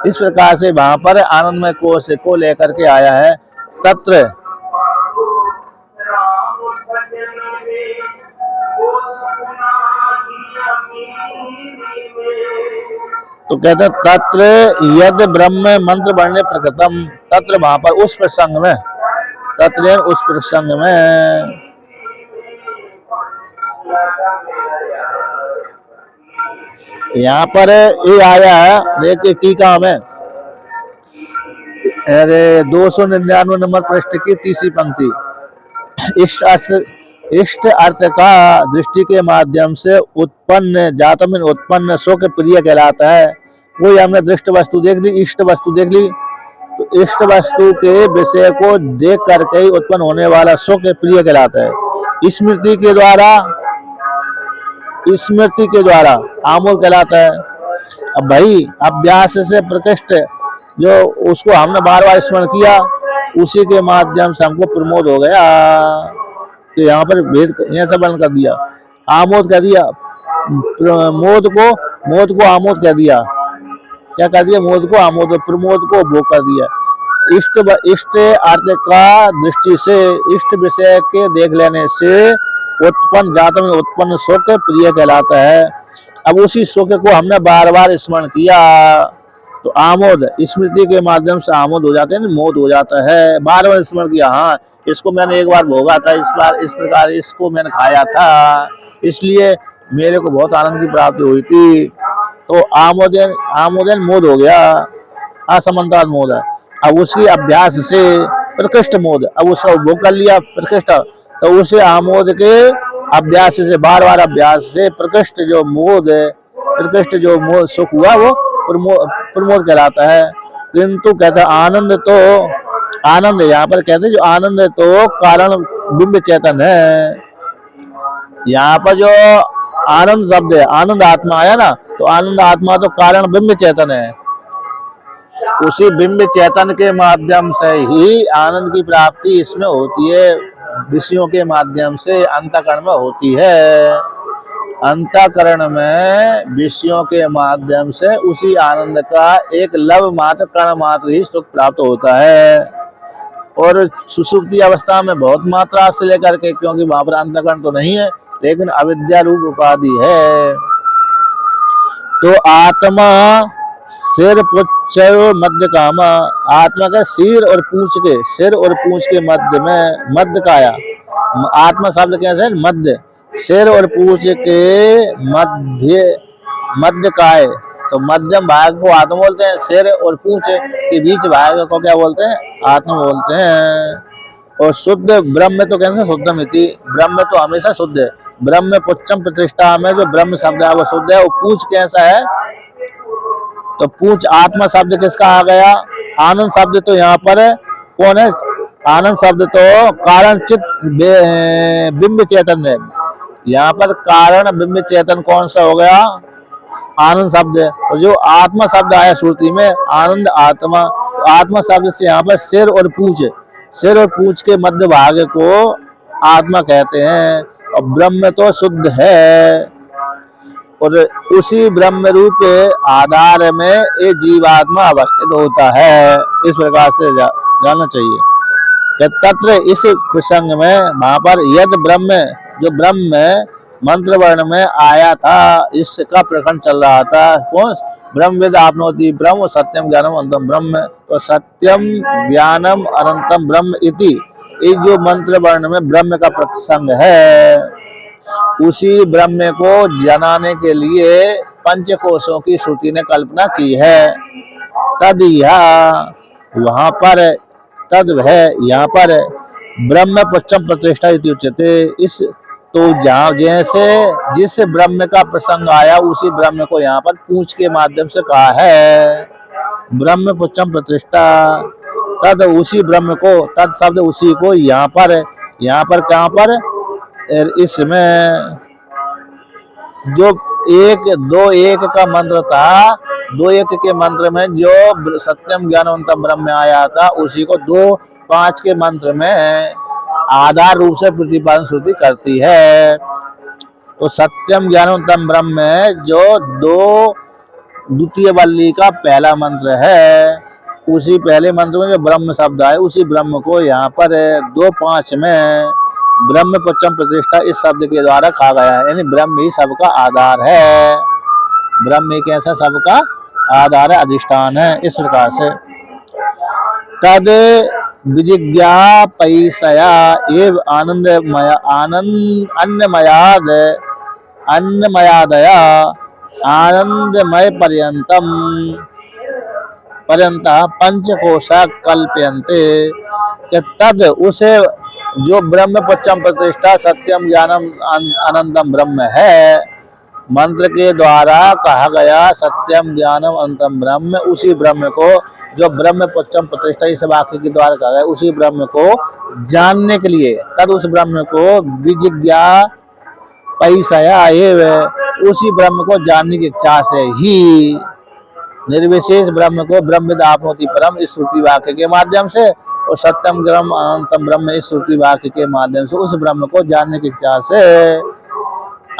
इस प्रकार से वहां पर आनंदमय कोश को लेकर के आया है। तत्र तो कहते हैं तत्र यद ब्रह्म मंत्र वर्ण्य प्रकृतम, तत्र वहां पर उस प्रसंग में, तत्र उस प्रसंग में यहाँ पर ये आया है, देखिए टीका में, अरे 299 नंबर पृष्ठ की तीसरी पंक्ति, इष्ट अर्थ का दृष्टि के माध्यम से उत्पन्न जातम उत्पन्न सुख प्रिय कहलाता है। कोई हमने दृष्ट वस्तु देख ली, इष्ट वस्तु देख ली, तो इष्ट वस्तु के विषय को देख करके ही उत्पन्न होने वाला सुख प्रिय कहलाता है। स्मृति के द्वारा आमूल कहलाता है। अब भाई अभ्यास से प्रकृष्ट जो उसको हमने बार बार स्मरण किया, उसी के माध्यम से हमको प्रमोद हो गया। तो यहाँ पर भेद ऐसा वर्णन कर दिया। आमोद कह दिया मोद को आमोद कह दिया। क्या कर दिया? मोद को आमोद, प्रमोद को भोग कर दिया। इष्ट अर्थ का दृष्टि से, इष्ट विषय के देख लेने से उत्पन्न जात में उत्पन्न सुख प्रिय कहलाता है। अब उसी सुख को हमने बार बार स्मरण किया तो आमोद, स्मृति के माध्यम से आमोद हो जाते हैं, मोद हो जाता है। बार बार स्मरण किया, हाँ इसको मैंने एक बार भोगा था, इस प्रकार इसको मैंने खाया था, इसलिए मेरे को बहुत आनंद की प्राप्ति हुई थी। तो आमोदन आमोदन मोद हो गया, असमंता मोद है। अब उसकी अभ्यास से प्रकृष्ट मोद, अब उसका उपभोग कर लिया प्रकृष्ट, तो उसे आमोद के अभ्यास से, बार बार अभ्यास से प्रकृष्ट जो मोद है, प्रकृष्ट जो मोद सुख हुआ वो प्रमोद कहलाता है। किंतु कहते आनंद तो, आनंद यहाँ पर कहते हैं जो आनंद तो कारण बिंब चेतन है। यहाँ पर जो आनंद शब्द है, आनंद आत्मा आया ना, तो आनंद आत्मा तो कारण बिंब चेतन है। उसी बिंब चेतन के माध्यम से ही आनंद की प्राप्ति इसमें होती है, विषयों के माध्यम से अंतःकरण में होती है। अंतःकरण में विषयों के माध्यम से उसी आनंद का एक लव मात्र, कण मात्र ही सुख प्राप्त होता है। और सुषुप्ति अवस्था में बहुत मात्रा से लेकर के, क्योंकि वहां पर अंतःकरण तो नहीं है लेकिन अविद्या रूप उपाधि है। तो आत्मा सिर पुच्छ मध्य कामा, आत्मा का सिर और पूंछ के, सिर और पूंछ के मध्य में मध्य काया, आत्मा शब्द कैसे है? मध्य, सिर और पूंछ के मध्य काय, तो मध्यम भाग को आत्मा बोलते हैं, सिर और पूंछ के बीच भाग को क्या बोलते हैं? आत्मा बोलते हैं। और शुद्ध ब्रह्म तो कैसे? शुद्धम इति, ब्रह्म तो हमेशा शुद्ध है। ब्रह्म पुच्छम प्रतिष्ठा में जो ब्रह्म शब्द है वो शुद्ध है। वो पूंछ कैसा है? तो पूंछ आत्मा शब्द किसका आ गया? आनंद शब्द तो यहाँ पर कौन है? आनंद शब्द तो कारण चित बिंब चेतन है। यहाँ पर कारण बिंब चेतन कौन सा हो गया? आनंद शब्द है। और जो आत्मा शब्द आया श्रुति में, आनंद आत्मा, आत्मा शब्द से यहाँ पर सिर और पूंछ, सिर और पूंछ के मध्य भाग को आत्मा कहते हैं। और ब्रह्म तो शुद्ध है, और उसी ब्रह्म रूप आधार में ये जीवात्मा अवस्थित होता है। इस प्रकार से जानना चाहिए कि तत्र, इस प्रसंग में वहां पर यद ब्रह्म, जो ब्रह्म मंत्र वर्ण में आया था, इसका प्रकरण चल रहा था। कौन? ब्रह्मविद आपनोति ब्रह्म सत्यम ज्ञानम अनंतम ब्रह्म। तो सत्यम ज्ञानम अनंतम ब्रह्म इति, इस जो मंत्र वर्ण में ब्रह्म का प्रसंग है, उसी ब्रह्म को जनाने के लिए पंचकोशों की श्रुति ने कल्पना की है। तद यह वहां पर, तद है यहाँ पर ब्रह्म पुच्छम प्रतिष्ठा इति उच्यते। इस तो जहाँ जैसे जिस ब्रह्म का प्रसंग आया उसी ब्रह्म को यहाँ पर पूंछ के माध्यम से कहा है, ब्रह्म पुच्छम प्रतिष्ठा। तद उसी ब्रह्म को, तद शब्द उसी को यहाँ पर कहाँ पर? इसमें जो एक दो एक का मंत्र था, दो एक के मंत्र में जो सत्यम ज्ञानवंतम ब्रह्म में आया था, उसी को दो पांच के मंत्र में आधार रूप से प्रतिपादन श्रुति करती है। तो सत्यम ज्ञानवंतम ब्रह्म में जो दो द्वितीय वल्ली का पहला मंत्र है, उसी पहले मंत्र में जो ब्रह्म शब्द आए, उसी ब्रह्म को यहाँ पर दो पांच में ब्रह्म पुच्छम प्रतिष्ठा इस शब्द के द्वारा कहा गया है। यानी ब्रह्म ही सबका आधार है, ब्रह्म ही कैसा? सबका आधार है, अधिष्ठान है। इस प्रकार से तद विजिज्ञापयिषया एव आनंदमया अन्नमयादया आनंदमय पर्यंत पंचकोशा कल्पयन्ते। कि तद उसे जो ब्रह्म पुच्छम प्रतिष्ठा सत्यम ज्ञानम अनंतम ब्रह्म है, मंत्र के द्वारा कहा गया सत्यम ज्ञानम अनंतम ब्रह्म, उसी ब्रह्म को जो ब्रह्म पुच्छम प्रतिष्ठा इस वाक्य के द्वारा कहा गया, उसी ब्रह्म को जानने के लिए, तद उस ब्रह्म को विजिज्ञा पैसया एव, उसी ब्रह्म को जानने की इच्छा से ही निर्विशेष ब्रह्म को ब्रह्मविद आपनोति परम इस श्रुति वाक्य के माध्यम से और सत्यम ब्रह्म अनंतम ब्रह्म इस श्रुति वाक्य के माध्यम से उस ब्रह्म को जानने की इच्छा से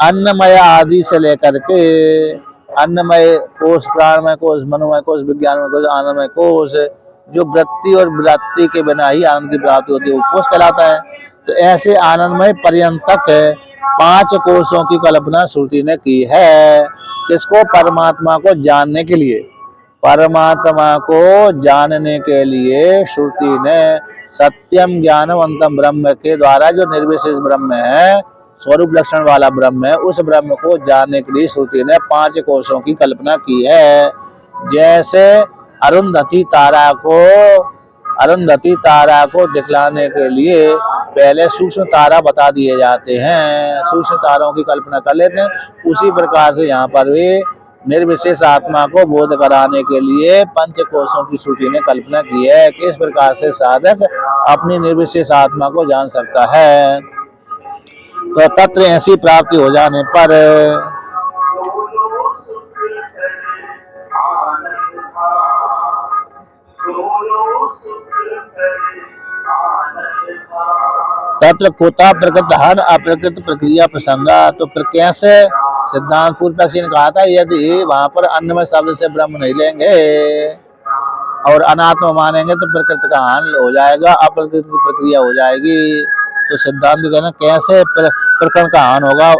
अन्नमय आदि से लेकर के अन्नमय कोश, प्राणमय कोश, मनोमय कोश, विज्ञानमय कोश, आनंदमय कोश, जो वृत्ति और वृत्ति के बिना ही आनंद की प्राप्ति होती है वो कोश कहलाता है। तो ऐसे आनंदमय पर्यंतक 5 कोशों की कल्पना श्रुति ने की है। किसको? परमात्मा को जानने के लिए। परमात्मा को जानने के लिए श्रुति ने सत्यम ज्ञानम अनंतम ब्रह्म के द्वारा जो निर्विशेष ब्रह्म है, स्वरूप लक्षण वाला ब्रह्म है, उस ब्रह्म को जानने के लिए श्रुति ने 5 कोशों की कल्पना की है। जैसे अरुंधति तारा को दिखलाने के लिए पहले सूक्ष्म तारा बता दिए जाते हैं, सूक्ष्म तारों की कल्पना कर लेते हैं। उसी प्रकार से यहाँ पर भी निर्विशेष आत्मा को बोध कराने के लिए 5 कोशों की श्रुति ने कल्पना की है कि इस प्रकार से साधक अपनी निर्विशेष आत्मा को जान सकता है। तो तत्र ऐसी प्राप्ति हो जाने पर तत्र कुतः प्रकृत हन अप्रकृत प्रक्रिया प्रसंगा। तो कैसे? सिद्धांत पूर्व पक्षी ने कहा था यदि वहां पर अन्नमय शब्द से ब्रह्म नहीं लेंगे और अनात्मा मानेंगे तो प्रकृति का हन हो जाएगा, अप्रकृत की प्रक्रिया हो जाएगी। तो सिद्धांत कहना कैसे प्रकरण का हन होगा,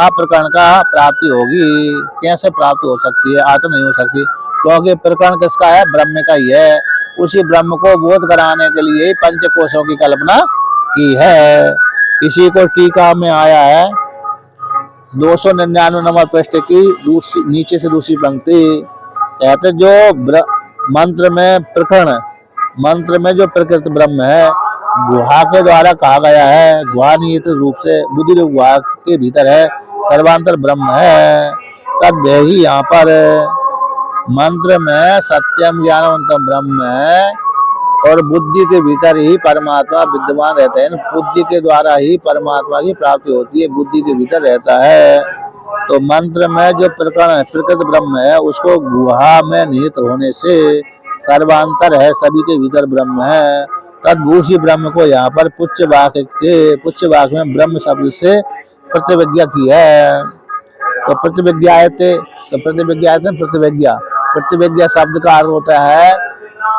अप्रकरण का प्राप्ति होगी, कैसे प्राप्ति हो सकती है? आत्म नहीं हो सकती, क्योंकि प्रकरण किसका है? ब्रह्म का ही है। उसी ब्रह्म को बोध कराने के लिए 5 कोशों की कल्पना की है। इसी को टीका में आया है 299 नंबर पृष्ठ की नीचे से दूसरी पंक्ति। कहते जो मंत्र में प्रकरण, मंत्र में जो प्रकृत ब्रह्म है गुहा के द्वारा कहा गया है, गुहा निहित रूप से बुद्धि गुहा के भीतर है, सर्वांतर ब्रह्म है। तद ही यहाँ पर मंत्र में सत्यम ज्ञानवंतम ब्रह्म है और बुद्धि के भीतर ही परमात्मा विद्यमान रहते हैं। बुद्धि के द्वारा ही परमात्मा की प्राप्ति होती है, बुद्धि के भीतर रहता है। तो मंत्र में जो प्रकृत ब्रह्म है उसको गुहा में निहित होने से सर्वांतर है, सभी के भीतर ब्रह्म है। तद्भूषी ब्रह्म को यहाँ पर पुच्छ वाक्य में ब्रह्म शब्द से प्रतिविज्ञा की है। तो प्रतिविज्ञा शब्द का अर्थ होता है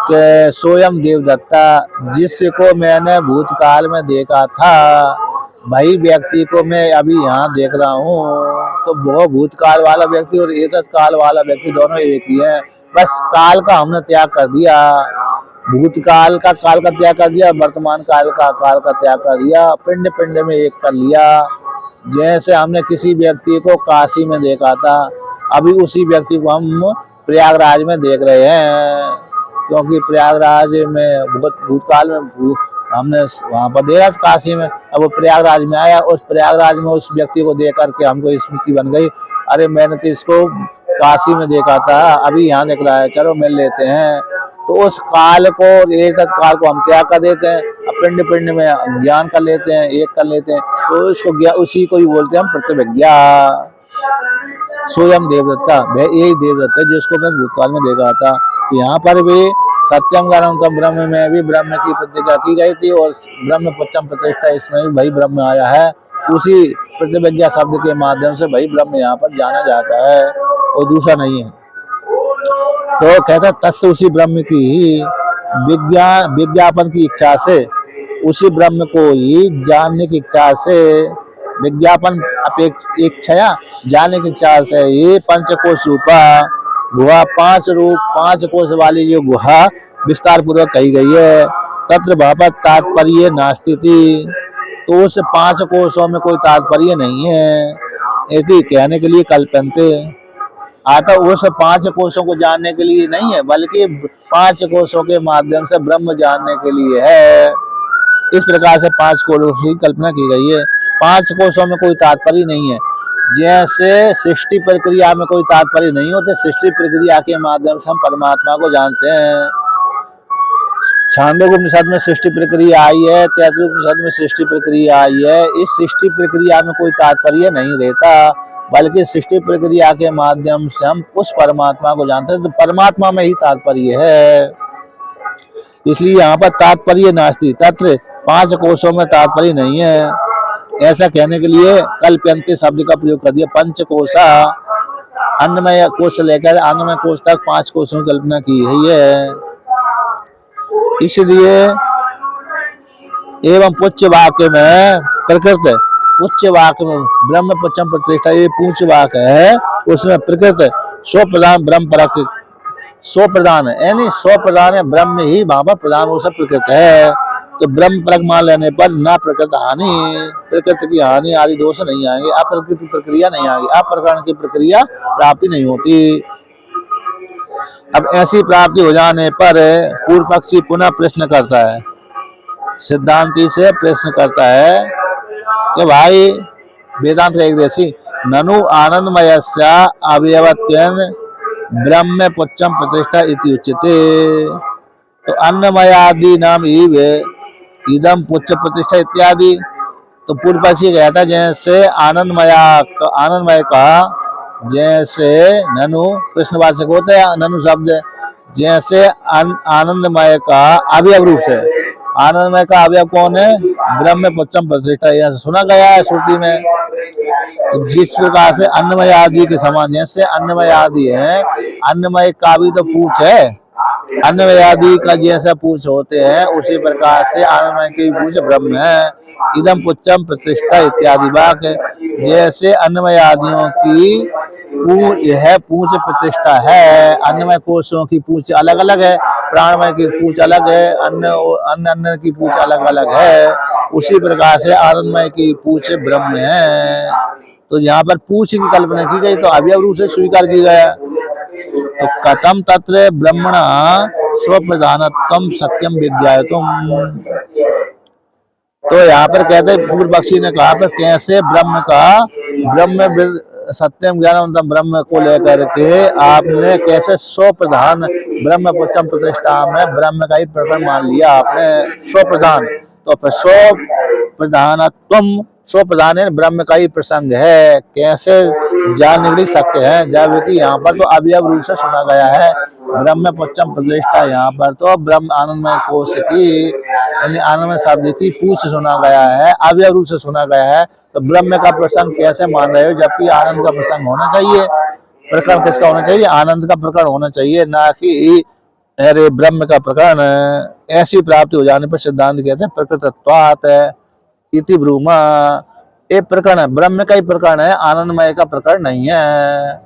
कि स्वयं देवदत्ता, जिसको मैंने भूतकाल में देखा था वही व्यक्ति को मैं अभी यहाँ देख रहा हूँ। तो वो भूतकाल वाला व्यक्ति और एक काल वाला व्यक्ति दोनों एक ही है, बस काल का हमने त्याग कर दिया, भूतकाल का काल का त्याग कर दिया, वर्तमान काल का त्याग कर दिया, पिंड पिंड में एक कर लिया। जैसे हमने किसी व्यक्ति को काशी में देखा था, अभी उसी व्यक्ति को हम प्रयागराज में देख रहे हैं, क्योंकि प्रयागराज में भूतकाल में हमने वहां पर देखा काशी में, अब वो प्रयागराज में आया, उस प्रयागराज में उस व्यक्ति को देख करके हमको स्मृति बन गई, अरे मैंने तो इसको काशी में देखा था, अभी यहाँ देख रहा है, चलो मिल लेते हैं। तो उस काल को, एक काल को हम त्याग कर देते हैं, पिंड पिंड में ज्ञान कर लेते हैं, एक कर लेते हैं। तो इसको उसी को ही बोलते हैं हम प्रतिविज्ञा। स्वयं देवदत्ता, यही देवदत्ता है जिसको मैं भूतकाल में देखा था। तो यहाँ पर भी सत्यम ज्ञानवंतम ब्रह्म में भी ब्रह्म की प्रतिज्ञा की गई थी और ब्रह्म पच्चम प्रतिष्ठा इसमें भी वही ब्रह्म आया है। उसी प्रतिविज्ञा शब्द के माध्यम से वही ब्रह्म यहाँ पर जाना जाता है और दूसरा नहीं है। तो कहता तस्य, उसी ब्रह्म की ही विज्ञापन की इच्छा से, उसी ब्रह्म को ही जानने की इच्छा से, विज्ञापन इच्छा जानने की इच्छा से ही पंचकोश रूपा गुहा, 5 कोश वाली जो गुहा विस्तार पूर्वक कही गई है। तत्र भावत तात्पर्य नास्ति थी, तो उस 5 कोशों में कोई तात्पर्य नहीं है, ऐसी कहने के लिए कल्पनते आता उस 5 कोशों को जानने के लिए नहीं है, बल्कि 5 कोशों के माध्यम से ब्रह्म जानने के लिए है। इस प्रकार से 5 कोशों की कल्पना की गई है। 5 कोशों में कोई तात्पर्य नहीं है, जैसे सृष्टि प्रक्रिया में कोई तात्पर्य नहीं होते, सृष्टि प्रक्रिया के माध्यम से हम परमात्मा को जानते हैं। छांदोग्योपनिषद में सृष्टि प्रक्रिया आई है, तैत्तिरीयोपनिषद में सृष्टि प्रक्रिया आई है। इस सृष्टि प्रक्रिया में कोई तात्पर्य नहीं रहता, बल्कि सृष्टि प्रक्रिया के माध्यम से हम उस परमात्मा को जानते हैं। तो परमात्मा में ही तात्पर्य है। इसलिए यहाँ पर तात्पर्य नास्ति, तत्र 5 कोशों में तात्पर्य नहीं है। ऐसा कहने के लिए कल्प्यन्ते शब्द का प्रयोग कर दिया। पंचकोशा, अन्नमय कोश से लेकर अन्नमय कोश तक 5 कोशों की कल्पना की है। इसलिए एवं पुच्छ वाक्य में प्रकृत, पुच्छ वाक्य में ब्रह्म पुच्छम प्रतिष्ठा, ये पूछ वाक्य है, उसमें प्रकृत स्वप्रधान ब्रह्म परक, स्वप्रधान है, यानी स्वप्रधान है ब्रह्म ही वहां पर प्रधान हो, सब प्रकृत है। तो ब्रह्म परक मान लेने पर ना प्रकृत हानि, प्रकृति की हानि आदि दोष नहीं आएंगे, अप्रकृत की प्रक्रिया नहीं आएगी, अप्रकरण की प्रक्रिया प्राप्ति नहीं होती। अब ऐसी प्राप्ति हो जाने पर पूर्व पक्षी पुनः प्रश्न करता है, सिद्धांति से प्रश्न करता है कि भाई वेदांत एक देशी ननु आनंदमयस्य अवयवत्वेन ब्रह्म पुच्छम प्रतिष्ठा इति उच्यते। तो अन्नमयादि नाम इदम पुच्छ प्रतिष्ठा इत्यादि। तो पूर्व पक्षी कहता है जैसे आनंदमय का जैसे ननु प्रश्नवाचक होते हैं, ननु शब्द जैसे आनंदमय का अवयव रूप से, आनंदमय का अवयव कौन है? ब्रह्म पुच्छम प्रतिष्ठा, यह सुना गया है श्रुति में। तो जिस प्रकार से अन्नमय आदि के समान, जैसे अन्नमय आदि है, अन्नमय का भी तो पूछ है, अन्नमय आदि का जैसा पूछ होते हैं उसी प्रकार से आनंदमय की पूछ ब्रह्म है। इदम पुच्छम प्रतिष्ठा इत्यादि वाक्य, जैसे अन्नमय आदियों की यह पूछ प्रतिष्ठा है। अन्नमय कोशों की पूछ अलग अलग है, प्राणमय की पूछ अलग है, अन्न की पूछ अलग अलग है, उसी प्रकार से आनंदमय की पूछ ब्रह्म है। तो यहाँ पर पूछ की कल्पना की गई तो अवयव रूप से स्वीकार की गया। तो कथम तत्र ब्रह्मणा स्वप्रधानत्वम सत्यम विज्ञायतुम। तो यहाँ पर कहते हैं पूर्व पक्षी ने कहा पर कैसे ब्रह्म सत्यम ज्ञानवंतम ब्रह्म को लेकर के आपने कैसे स्वप्रधान ब्रह्म पुच्छम प्रतिष्ठा में ब्रह्म का ही प्रकरण मान लिया आपने स्वप्रधान। तो फिर स्वप्रधानत्वम, स्वप्रधान ब्रह्म का ही प्रसंग है, कैसे जान निकल सकते हैं जबकि यहाँ पर तो अवयव रूप से सुना गया है ब्रह्म पुच्छम प्रतिष्ठा। यहाँ पर तो ब्रह्म आनंदमय कोश की, यानी आनंदमय शब्द की पूछ सुना गया है, अवयव रूप से सुना गया है। तो ब्रह्म का प्रसंग कैसे मान रहे हो जबकि आनंद का प्रसंग होना चाहिए? प्रकरण किसका होना चाहिए? आनंद का प्रकरण होना चाहिए, ना कि अरे ब्रह्म का प्रकरण। ऐसी प्राप्ति हो जाने पर सिद्धांत कहते हैं प्रकृतत्वात् इति ब्रूमा। ये प्रकरण है, ब्रह्म का ही प्रकरण है, आनंदमय का प्रकरण नहीं है,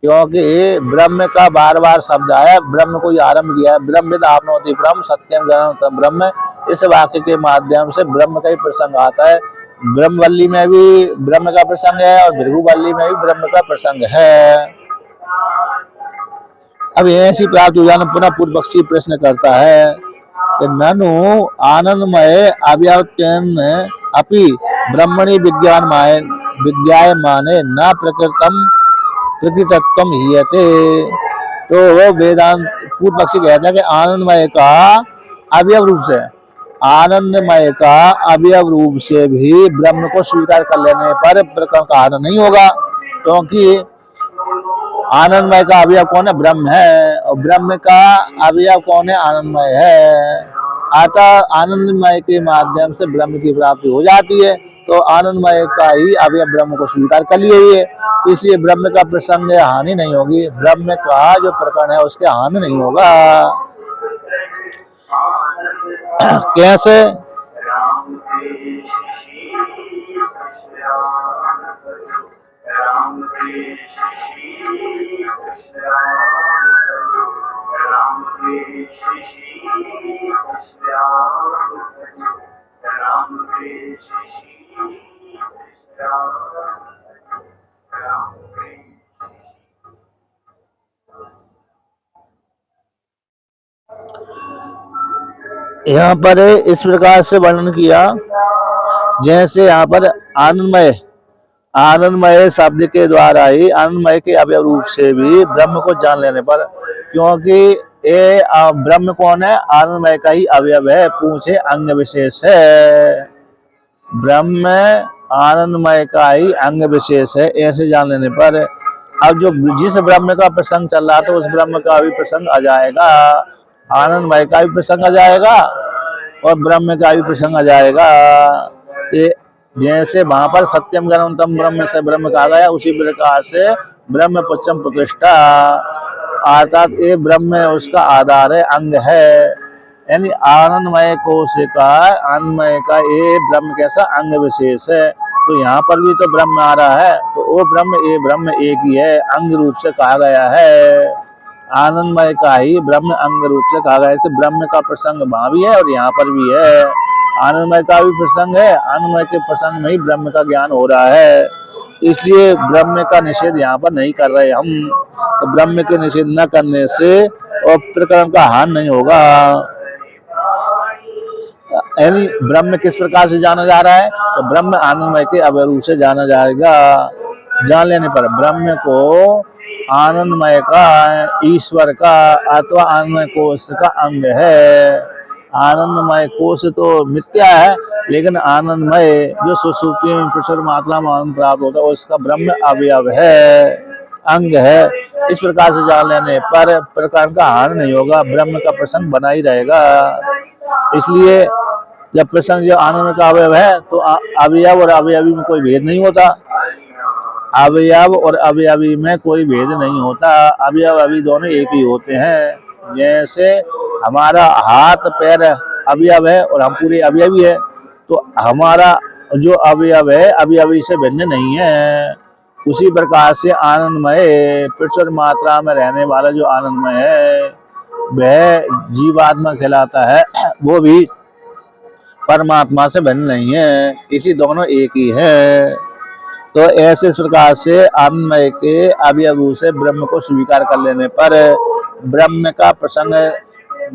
क्योंकि ब्रह्म का बार बार शब्द आया, ब्रह्म को ही आरंभ किया है, ब्रह्मविद आपनोति ब्रह्म सत्यम ज्ञानम ब्रह्म। इस वाक्य के माध्यम से ब्रह्म का ही प्रसंग आता है। ब्रह्मवल्ली में भी ब्रह्म का प्रसंग है और भृगुवल्ली में भी ब्रह्म का प्रसंग है। अब ऐसी प्राप्त हो जाना पुनः पूर्व पक्षी प्रश्न करता है कि ननु आनंदमय अव्यवत्वेन अपि ब्रह्मणि विज्ञायमाने न प्रकृतत्वम हीयते। तो वो वेदांत पूर्व पक्षी कहता है कि आनंदमय का अवयव रूप से, आनंदमय का अवयव रूप से भी ब्रह्म को स्वीकार कर लेने पर प्रकरण का हनन नहीं होगा, क्योंकि आनंदमय का अवयव कौन है? ब्रह्म है, और ब्रह्म का अवयव कौन है? आनंदमय है। अतः आनंदमय के माध्यम से ब्रह्म की प्राप्ति हो जाती है, तो आनंदमय का ही अवयव ब्रह्म को स्वीकार कर लिए, तो इसलिए ब्रह्म का प्रसंग हानि नहीं होगी, ब्रह्म का जो प्रकरण है उसके हानि नहीं होगा। कैसे? यहाँ पर इस प्रकार से वर्णन किया जैसे यहाँ पर आनंदमय शब्द के द्वारा ही आनंदमय के अवयव रूप से भी ब्रह्म को जान लेने पर, क्योंकि ये ब्रह्म कौन है? आनंदमय का ही अवयव है, पूछे अंग विशेष है, ब्रह्म आनंदमय का ही अंग विशेष है, ऐसे जान लेने पर अब जो जिस ब्रह्म का प्रसंग चल रहा था उस ब्रह्म का भी प्रसंग आ जाएगा। आनंदमय का भी प्रसंग आ जाएगा और ब्रह्म का भी प्रसंग आ जाएगा। ये जैसे वहां पर सत्यम ज्ञानंतम ब्रह्म से ब्रह्म कहा गया, उसी प्रकार से ब्रह्म पुच्छम प्रतिष्ठा, अर्थात ये ब्रह्म उसका आधार है, अंग है। यानी आनंदमय कोश का, आनंदमय का ये ब्रह्म कैसा अंग विशेष है। तो यहाँ पर भी तो ब्रह्म आ रहा है, तो वो ब्रह्म ये ब्रह्म एक ही है, अंग रूप से कहा गया है। आनंदमय का ही ब्रह्म अंग रूप से कहा गया है। तो ब्रह्म का प्रसंग वहां भी है और यहाँ पर भी है। आनंदमय का भी प्रसंग है, आनंदमय के प्रसंग में ही ब्रह्म का ज्ञान हो रहा है। इसलिए ब्रह्म का निषेध यहाँ पर नहीं कर रहे हम। तो ब्रह्म के निषेध न करने से और प्रकरण का हान नहीं होगा। यानी ब्रह्म किस प्रकार से जाना जा रहा है, तो ब्रह्म आनंदमय के अवय रूप से जाना जाएगा। जान लेने पर ब्रह्म को आनंदमय का, ईश्वर का अथवा आनंदमय कोश का अंग है। आनंदमय कोश तो मिथ्या है, लेकिन आनंदमय जो सुसुप्ति में प्रचुर मात्रा में आनंद प्राप्त होता है उसका ब्रह्म अवयव है, अंग है। इस प्रकार से जान लेने पर प्रकार का हानि नहीं होगा, ब्रह्म का प्रसंग बना ही रहेगा। इसलिए जब प्रसंग जो आनंद का अवयव है तो अवयव और अवयवी में कोई भेद नहीं होता। अवयव और अवयवी में कोई भेद नहीं होता, अवयव अवयवी दोनों एक ही होते हैं। जैसे हमारा हाथ पैर अवयव है और हम पूरे अवयवी है, तो हमारा जो अवयव है अवयवी से भिन्न नहीं है। उसी प्रकार से आनंदमय प्रचुर मात्रा में रहने वाला जो आनंदमय है वह जीवात्मा कहलाता है, वो भी परमात्मा से भिन्न नहीं है, इसी दोनों एक ही है। तो ऐसे प्रकार से आनंदमय के अवयव से ब्रह्म को स्वीकार कर लेने पर ब्रह्म का प्रसंग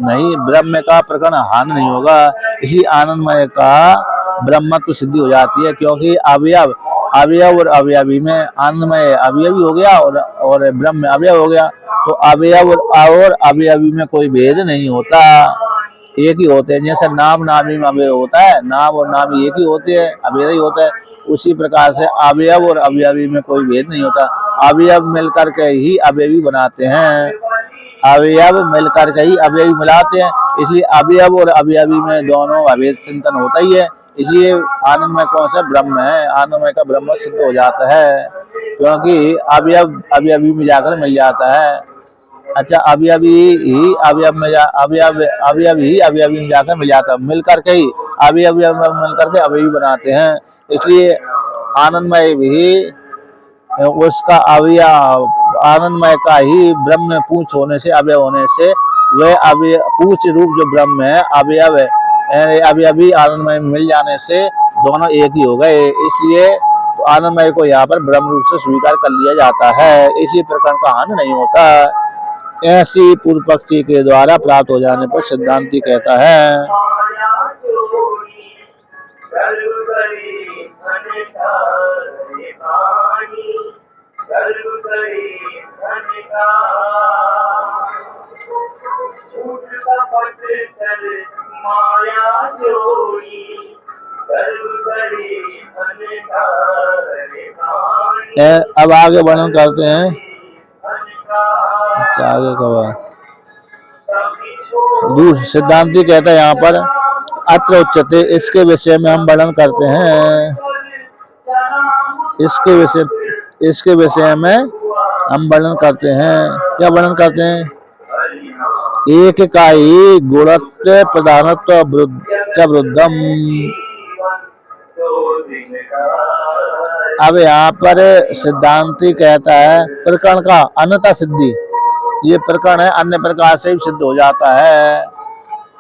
नहीं, ब्रह्म का प्रकरण हानि नहीं होगा। इसी आनंदमय का ब्रह्मत्व सिद्धि हो जाती है, क्योंकि अवयव अवयव और अवयवी में आनंदमय अवयवी हो गया और ब्रह्म अवयव हो गया। तो अवयव और अवयवी में कोई भेद नहीं होता, एक ही होते हैं। जैसे नाम नामी में अवयव होता है, नाम और नामी एक ही होते हैं, अभेद ही होता है। उसी प्रकार से अवयव और अवयवी में कोई भेद नहीं होता, अवयव मिलकर के ही अवयवी बनाते हैं, अवयव मिलकर के ही अवयवी मिलाते हैं। इसलिए अवयव और अवयवी में दोनों अभेद चिंतन होता ही है। इसलिए आनंदमय कौन सा ब्रह्म है, आनंदमय का ब्रह्म सिद्ध हो जाता है, क्योंकि अवयव अवयवी में जाकर मिल जाता है। अच्छा, अवयवी ही अवयव में अवयव ही अवयवी में जाकर मिल जाता है, मिलकर के ही अवयव मिलकर के अवयवी बनाते हैं। इसलिए आनंदमय भी उसका अवयव, आनंदमय का ही ब्रह्म पूछ होने से, अवयव होने से वह अवयव पूछ रूप जो ब्रह्म है अवयव है, अवयवी आनंदमय में मिल जाने से दोनों एक ही हो गए। इसलिए आनंदमय को यहाँ पर ब्रह्म रूप से स्वीकार कर लिया जाता है, इसी प्रकार का हानि नहीं होता। ऐसी पूर्व पक्षी के द्वारा प्राप्त हो जाने पर सिद्धांती कहता है अब आगे वर्णन करते हैं। अच्छा, आगे का सिद्धांती कहता है यहाँ पर अत्र उच्चते, इसके विषय में हम वर्णन करते हैं, इसके विषय में हम वर्णन करते हैं। क्या वर्णन करते हैं? एक का ही गुणत्व प्रधानत्व वृद्धम। अब यहाँ पर सिद्धांती कहता है प्रकरण का अन्यथा सिद्धि, ये प्रकरण है अन्य प्रकार से भी सिद्ध हो जाता है।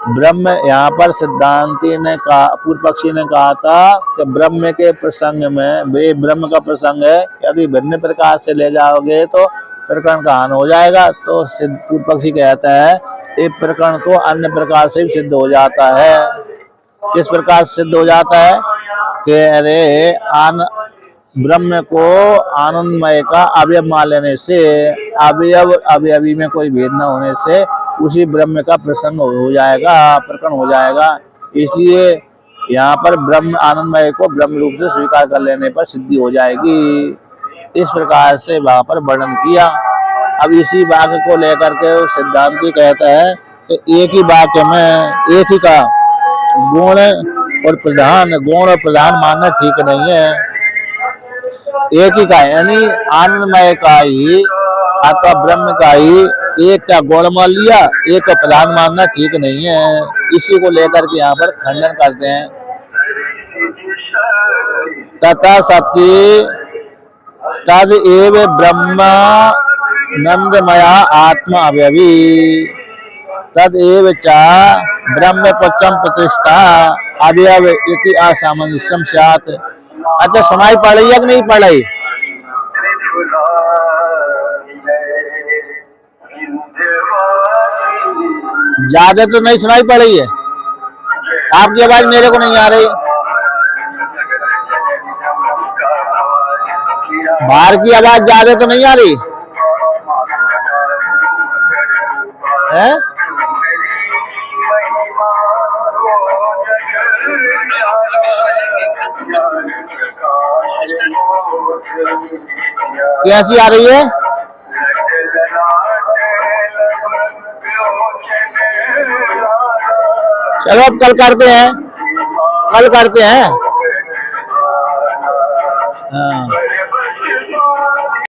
ब्रह्म यहाँ पर सिद्धांती ने कहा, पूर्व पक्षी ने कहा था कि ब्रह्म के प्रसंग में, वे ब्रह्म का प्रसंग है, यदि भिन्न प्रकार से ले जाओगे तो प्रकरण का हानि हो जाएगा। तो पूर्व पक्षी कहता है ये प्रकरण तो अन्य प्रकार से भी सिद्ध हो जाता है। किस प्रकार से सिद्ध हो जाता है कि अरे ब्रह्म को आनंदमय का अवयव मान लेने से, अवयव अवयवी में कोई भेद न होने से उसी ब्रह्म का प्रसंग हो जाएगा, प्रकरण हो जाएगा। इसलिए यहाँ पर ब्रह्म आनंदमय को ब्रह्म रूप से स्वीकार कर लेने पर सिद्धि हो जाएगी। इस प्रकार से वहां पर वर्णन किया। अब इसी वाक्य को लेकर के सिद्धांती कहता है तो एक ही वाक्य में एक ही का गुण और प्रधान मानना ठीक नहीं है। एक ही का है, यानी आनंदमय का ही अथवा ब्रह्म का ही एक का गुण मान लिया, एक का प्रधान मानना ठीक नहीं है। इसी को लेकर के यहाँ पर खंडन करते हैं। तथा सत्य तद एव ब्रह्मानंदमया आत्मा अवयवी तद एव च ब्रह्म पक्षम प्रतिष्ठा अवयव इति असामंजस्यम स्यात्। अच्छा, सुनाई पड़ रही है कि नहीं पड़ रही? ज्यादा तो नहीं सुनाई पड़ रही है, आपकी आवाज मेरे को नहीं आ रही। बाहर की आवाज ज्यादा तो नहीं आ रही है? कैसी आ रही है? चलो अब कल करते हैं, हाँ।